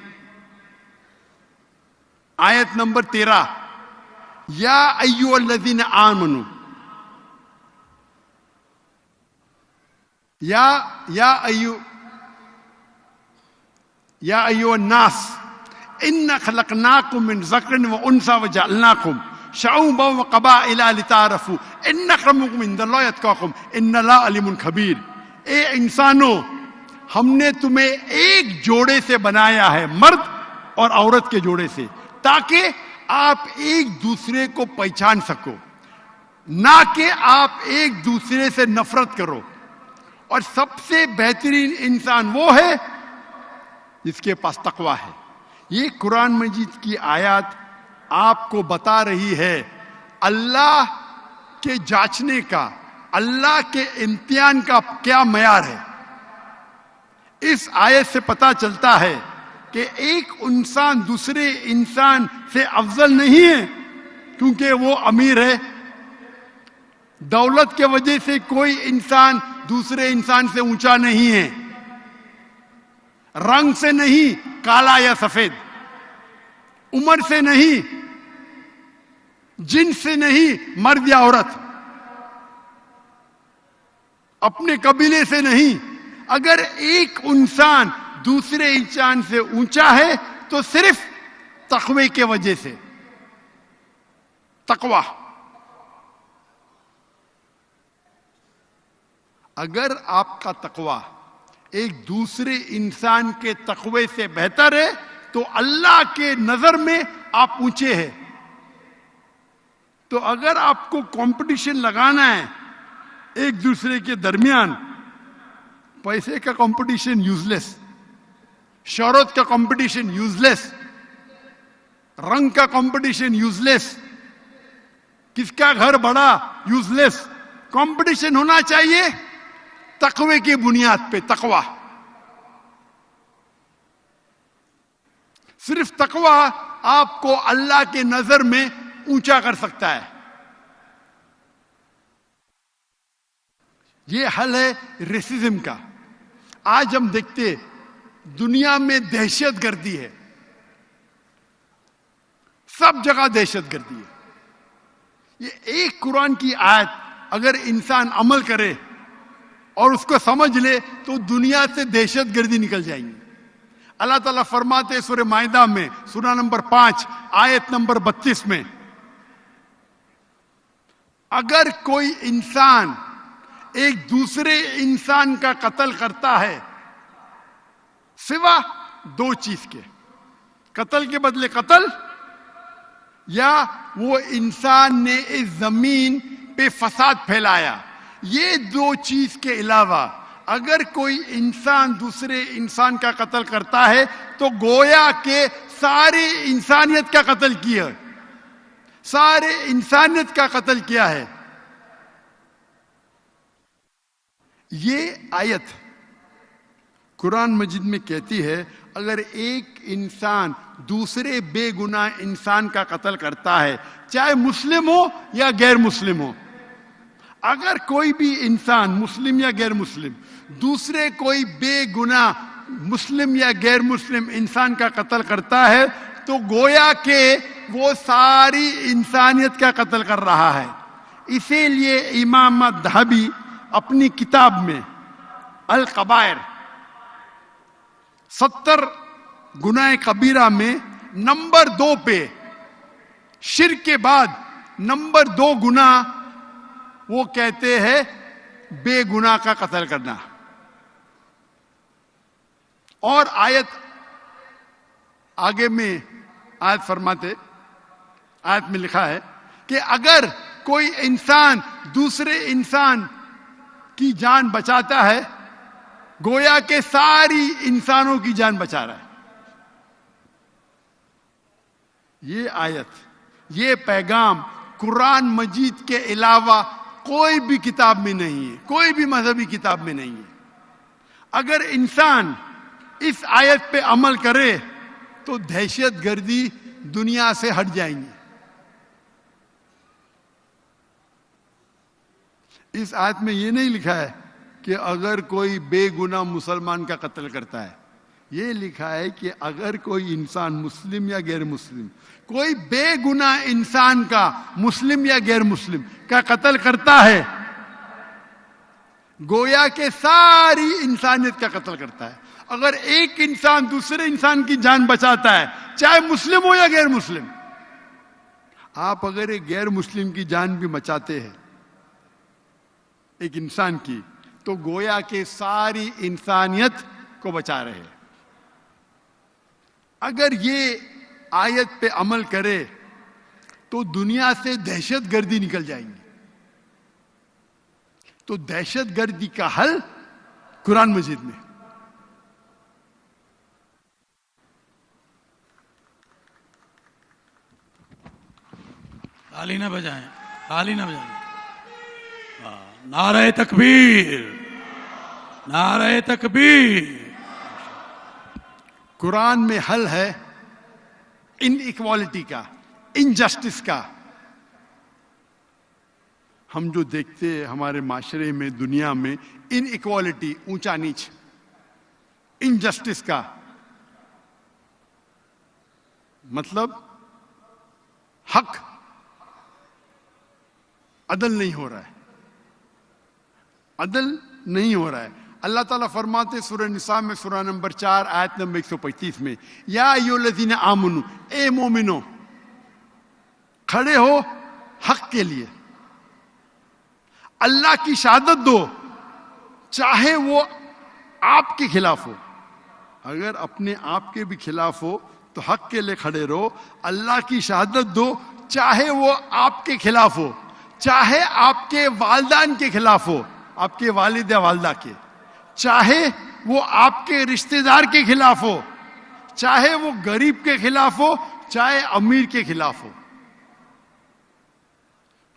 آیت نمبر 13 یا ایھا الذین آمنوا یا ایھا الناس انا خلقناکم من ذکر و انثی وجعلناکم شعوبا وقبائل لتعارفوا ان اکرمکم عند اللہ اتقاکم ان اللہ علیم خبیر. اے انسانوں، ہم نے تمہیں ایک جوڑے سے بنایا ہے، مرد اور عورت کے جوڑے سے، تاکہ آپ ایک دوسرے کو پہچان سکو، نہ کہ آپ ایک دوسرے سے نفرت کرو. اور سب سے بہترین انسان وہ ہے جس کے پاس تقویٰ ہے. یہ قرآن مجید کی آیات آپ کو بتا رہی ہے اللہ کے جانچنے کا، اللہ کے امتحان کا کیا معیار ہے. اس آیت سے پتہ چلتا ہے کہ ایک انسان دوسرے انسان سے افضل نہیں ہے کیونکہ وہ امیر ہے. دولت کے وجہ سے کوئی انسان دوسرے انسان سے اونچا نہیں ہے. رنگ سے نہیں، کالا یا سفید، عمر سے نہیں، جنس سے نہیں، مرد یا عورت، اپنے قبیلے سے نہیں. اگر ایک انسان دوسرے انسان سے اونچا ہے تو صرف تقوی کے وجہ سے. تقوی. اگر آپ کا تقوی ایک دوسرے انسان کے تقوی سے بہتر ہے تو اللہ کے نظر میں آپ اونچے ہیں. تو اگر آپ کو کمپٹیشن لگانا ہے ایک دوسرے کے درمیان، پیسے کا کمپٹیشن یوز لیس، شہرت کا کمپٹیشن یوز لیس، رنگ کا کمپٹیشن یوز لیس، کس کا گھر بڑا یوز لیس. کمپٹیشن ہونا چاہیے تقوی کی بنیاد پہ. تقوی. صرف تقوی آپ کو اللہ کے نظر میں اونچا کر سکتا ہے. یہ حل ہے ریسزم کا. آج ہم دیکھتے دنیا میں دہشت گردی ہے، سب جگہ دہشت گردی ہے. یہ ایک قرآن کی آیت اگر انسان عمل کرے اور اس کو سمجھ لے تو دنیا سے دہشت گردی نکل جائیں گی. اللہ تعالیٰ فرماتے سورہ مائدہ میں سورہ نمبر 5 آیت نمبر 32 میں، اگر کوئی انسان ایک دوسرے انسان کا قتل کرتا ہے سوا 2 چیز کے، قتل کے بدلے قتل، یا وہ انسان نے اس زمین پہ فساد پھیلایا، یہ 2 چیز کے علاوہ اگر کوئی انسان دوسرے انسان کا قتل کرتا ہے تو گویا کہ ساری انسانیت کا قتل کیا، سارے انسانیت کا قتل کیا ہے. یہ آیت قرآن مجید میں کہتی ہے اگر ایک انسان دوسرے بے گناہ انسان کا قتل کرتا ہے، چاہے مسلم ہو یا غیر مسلم ہو، اگر کوئی بھی انسان مسلم یا غیر مسلم دوسرے کوئی بے گناہ مسلم یا غیر مسلم انسان کا قتل کرتا ہے تو گویا کہ وہ ساری انسانیت کا قتل کر رہا ہے. اسی لیے امام الذھبی اپنی کتاب میں الکبائر 70 گناہ کبیرہ میں نمبر 2 پہ شرک کے بعد نمبر 2 گناہ وہ کہتے ہیں بے گناہ کا قتل کرنا. اور آیت آگے میں آیت فرماتے، آیت میں لکھا ہے کہ اگر کوئی انسان دوسرے انسان کی جان بچاتا ہے گویا کہ ساری انسانوں کی جان بچا رہا ہے. یہ آیت، یہ پیغام قرآن مجید کے علاوہ کوئی بھی کتاب میں نہیں ہے، کوئی بھی مذہبی کتاب میں نہیں ہے. اگر انسان اس آیت پہ عمل کرے تو دہشت گردی دنیا سے ہٹ جائیں گی. اس آیت میں یہ نہیں لکھا ہے کہ اگر کوئی بے گناہ مسلمان کا قتل کرتا ہے، یہ لکھا ہے کہ اگر کوئی انسان مسلم یا غیر مسلم کوئی بے گناہ انسان کا مسلم یا غیر مسلم کا قتل کرتا ہے گویا کہ ساری انسانیت کا قتل کرتا ہے. اگر ایک انسان دوسرے انسان کی جان بچاتا ہے چاہے مسلم ہو یا غیر مسلم، آپ اگر ایک غیر مسلم کی جان بھی بچاتے ہیں ایک انسان کی تو گویا کہ ساری انسانیت کو بچا رہے ہیں. اگر یہ آیت پہ عمل کرے تو دنیا سے دہشت گردی نکل جائیں گی. تو دہشت گردی کا حل قرآن مجید میں. تالی نہ بجائیں، تالی نہ بجائیں. نعرہ تکبیر، نعرہ تکبیر. قرآن میں حل ہے ان ایکوالٹی کا، انجسٹس کا. ہم جو دیکھتے ہیں ہمارے معاشرے میں، دنیا میں، ان ایکوالٹی، اونچا نیچ، انجسٹس کا مطلب حق عدل نہیں ہو رہا ہے، عدل نہیں ہو رہا ہے. اللہ تعالیٰ فرماتے سورہ نساء میں سورہ نمبر 4 آیت نمبر 135 میں، یا ایھا الذین آمنو، اے مومنو، کھڑے ہو حق کے لیے، اللہ کی شہادت دو، چاہے وہ آپ کے خلاف ہو. اگر اپنے آپ کے بھی خلاف ہو تو حق کے لیے کھڑے رہو، اللہ کی شہادت دو، چاہے وہ آپ کے خلاف ہو، چاہے آپ کے والدین کے خلاف ہو، آپ کے والد یا والدہ کے، چاہے وہ آپ کے رشتہ دار کے خلاف ہو، چاہے وہ غریب کے خلاف ہو، چاہے امیر کے خلاف ہو.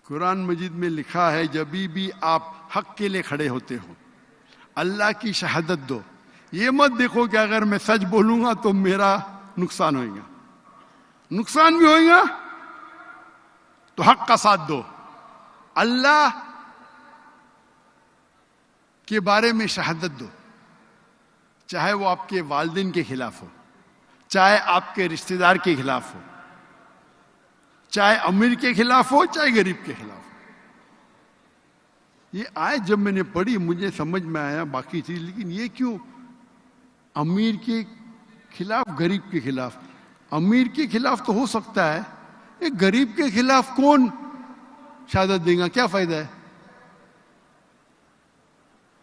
قرآن مجید میں لکھا ہے جب بھی آپ حق کے لیے کھڑے ہوتے ہو اللہ کی شہادت دو. یہ مت دیکھو کہ اگر میں سچ بولوں گا تو میرا نقصان ہوئے گا، نقصان بھی ہوئے گا تو حق کا ساتھ دو. اللہ کے بارے میں شہادت دو، چاہے وہ آپ کے والدین کے خلاف ہو، چاہے آپ کے رشتہ دار کے خلاف ہو، چاہے امیر کے خلاف ہو، چاہے غریب کے خلاف ہو. یہ آیت جب میں نے پڑھی مجھے سمجھ میں آیا باقی چیز، لیکن یہ کیوں امیر کے خلاف غریب کے خلاف؟ امیر کے خلاف تو ہو سکتا ہے، ایک غریب کے خلاف کون شہادت دے گا؟ کیا فائدہ ہے؟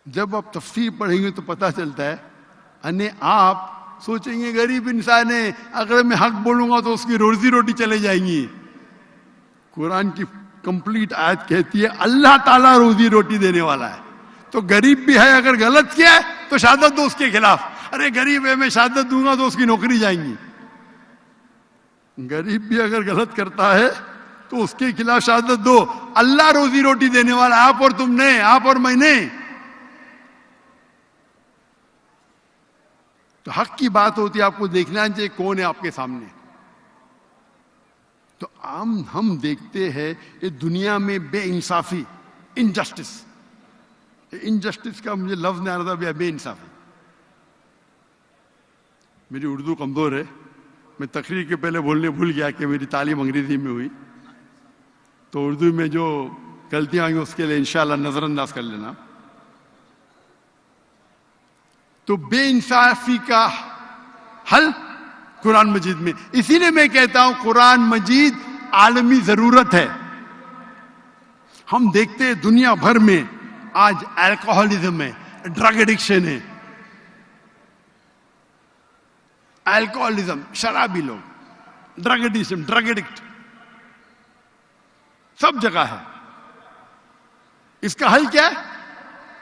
جب آپ تفسیر پڑھیں گے تو پتہ چلتا ہے انہیں آپ سوچیں گے غریب انسان ہے، اگر میں حق بولوں گا تو اس کی روزی روٹی چلے جائیں گی. قرآن کی کمپلیٹ آیت کہتی ہے اللہ تعالیٰ روزی روٹی دینے والا ہے. تو غریب بھی ہے، اگر غلط کیا ہے تو شہادت دو اس کے خلاف. ارے غریب ہے میں شہادت دوں گا تو اس کی نوکری جائیں گی. غریب بھی اگر غلط کرتا ہے تو اس کے خلاف شہادت دو. اللہ روزی روٹی دینے والا، آپ اور تم نے، آپ اور میں نے. تو حق کی بات ہوتی ہے، آپ کو دیکھنا چاہیے کون ہے آپ کے سامنے. تو ہم دیکھتے ہیں یہ دنیا میں بے انصافی، انجسٹس کا مجھے لفظ نہیں آ رہا تھا، بے انصافی. میری اردو کمزور ہے، میں تقریر کے پہلے بولنے بھول گیا کہ میری تعلیم انگریزی میں ہوئی، تو اردو میں جو غلطیاں آئیں گی اس کے لیے انشاءاللہ نظر انداز کر لینا. تو بے انصافی کا حل قرآن مجید میں. اسی لیے میں کہتا ہوں قرآن مجید عالمی ضرورت ہے. ہم دیکھتے ہیں دنیا بھر میں آج الکوہولزم ہے، ڈرگ ایڈکشن ہے. الکوہولزم، شرابی لوگ، ڈرگ ایڈکشن، ڈرگ ایڈکٹ سب جگہ ہے. اس کا حل کیا ہے؟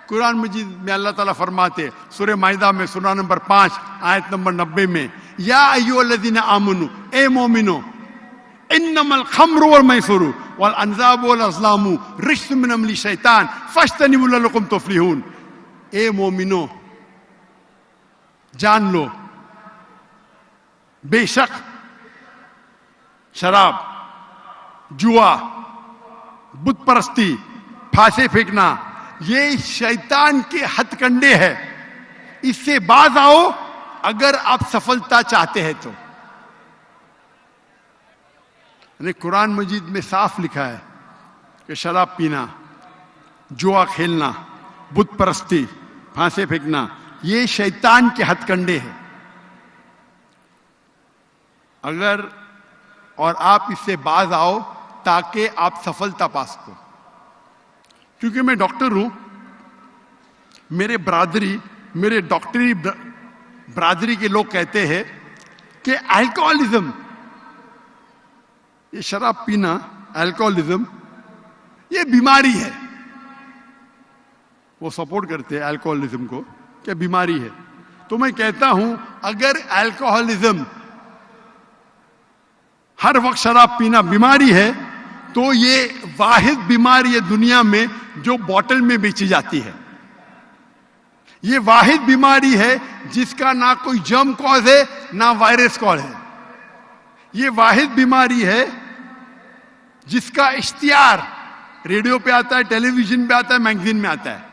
قرآن مجید میں اللہ تعالیٰ فرماتے سورہ مائدہ میں سورہ نمبر 5 آیت نمبر 90 میں، یا ایھا الذین آمنو، اے مومنو، انما الخمر والمیسر والانصاب والازلام رجس من عمل الشیطان فاجتنبوہ لعلکم تفلحون. اے مومنو جان لو بے شک شراب، جوا، بت پرستی، پھانسے پھینکنا یہ شیطان کے ہتھ کنڈے ہے. اس سے باز آؤ اگر آپ سفلتا چاہتے ہیں تو. قرآن مجید میں صاف لکھا ہے کہ شراب پینا، جوا کھیلنا، بت پرستی، پھانسے پھینکنا یہ شیطان کے ہتھ کنڈے ہیں. اگر اور آپ اس سے باز آؤ تاکہ آپ سفلتا پا سکو. کیونکہ میں ڈاکٹر ہوں، میرے ڈاکٹری برادری کے لوگ کہتے ہیں کہ الکوہولزم، یہ شراب پینا، الکوہولزم یہ بیماری ہے. وہ سپورٹ کرتے ہیں الکوہولزم کو کہ بیماری ہے. تو میں کہتا ہوں اگر الکوہولزم، ہر وقت شراب پینا بیماری ہے تو یہ واحد بیماری ہے دنیا میں جو بوتل میں بیچی جاتی ہے. یہ واحد بیماری ہے جس کا نہ کوئی جرم کاز ہے نہ وائرس کاز ہے. یہ واحد بیماری ہے جس کا اشتہار ریڈیو پہ آتا ہے، ٹیلی ویژن پہ آتا ہے، میگزین میں آتا ہے.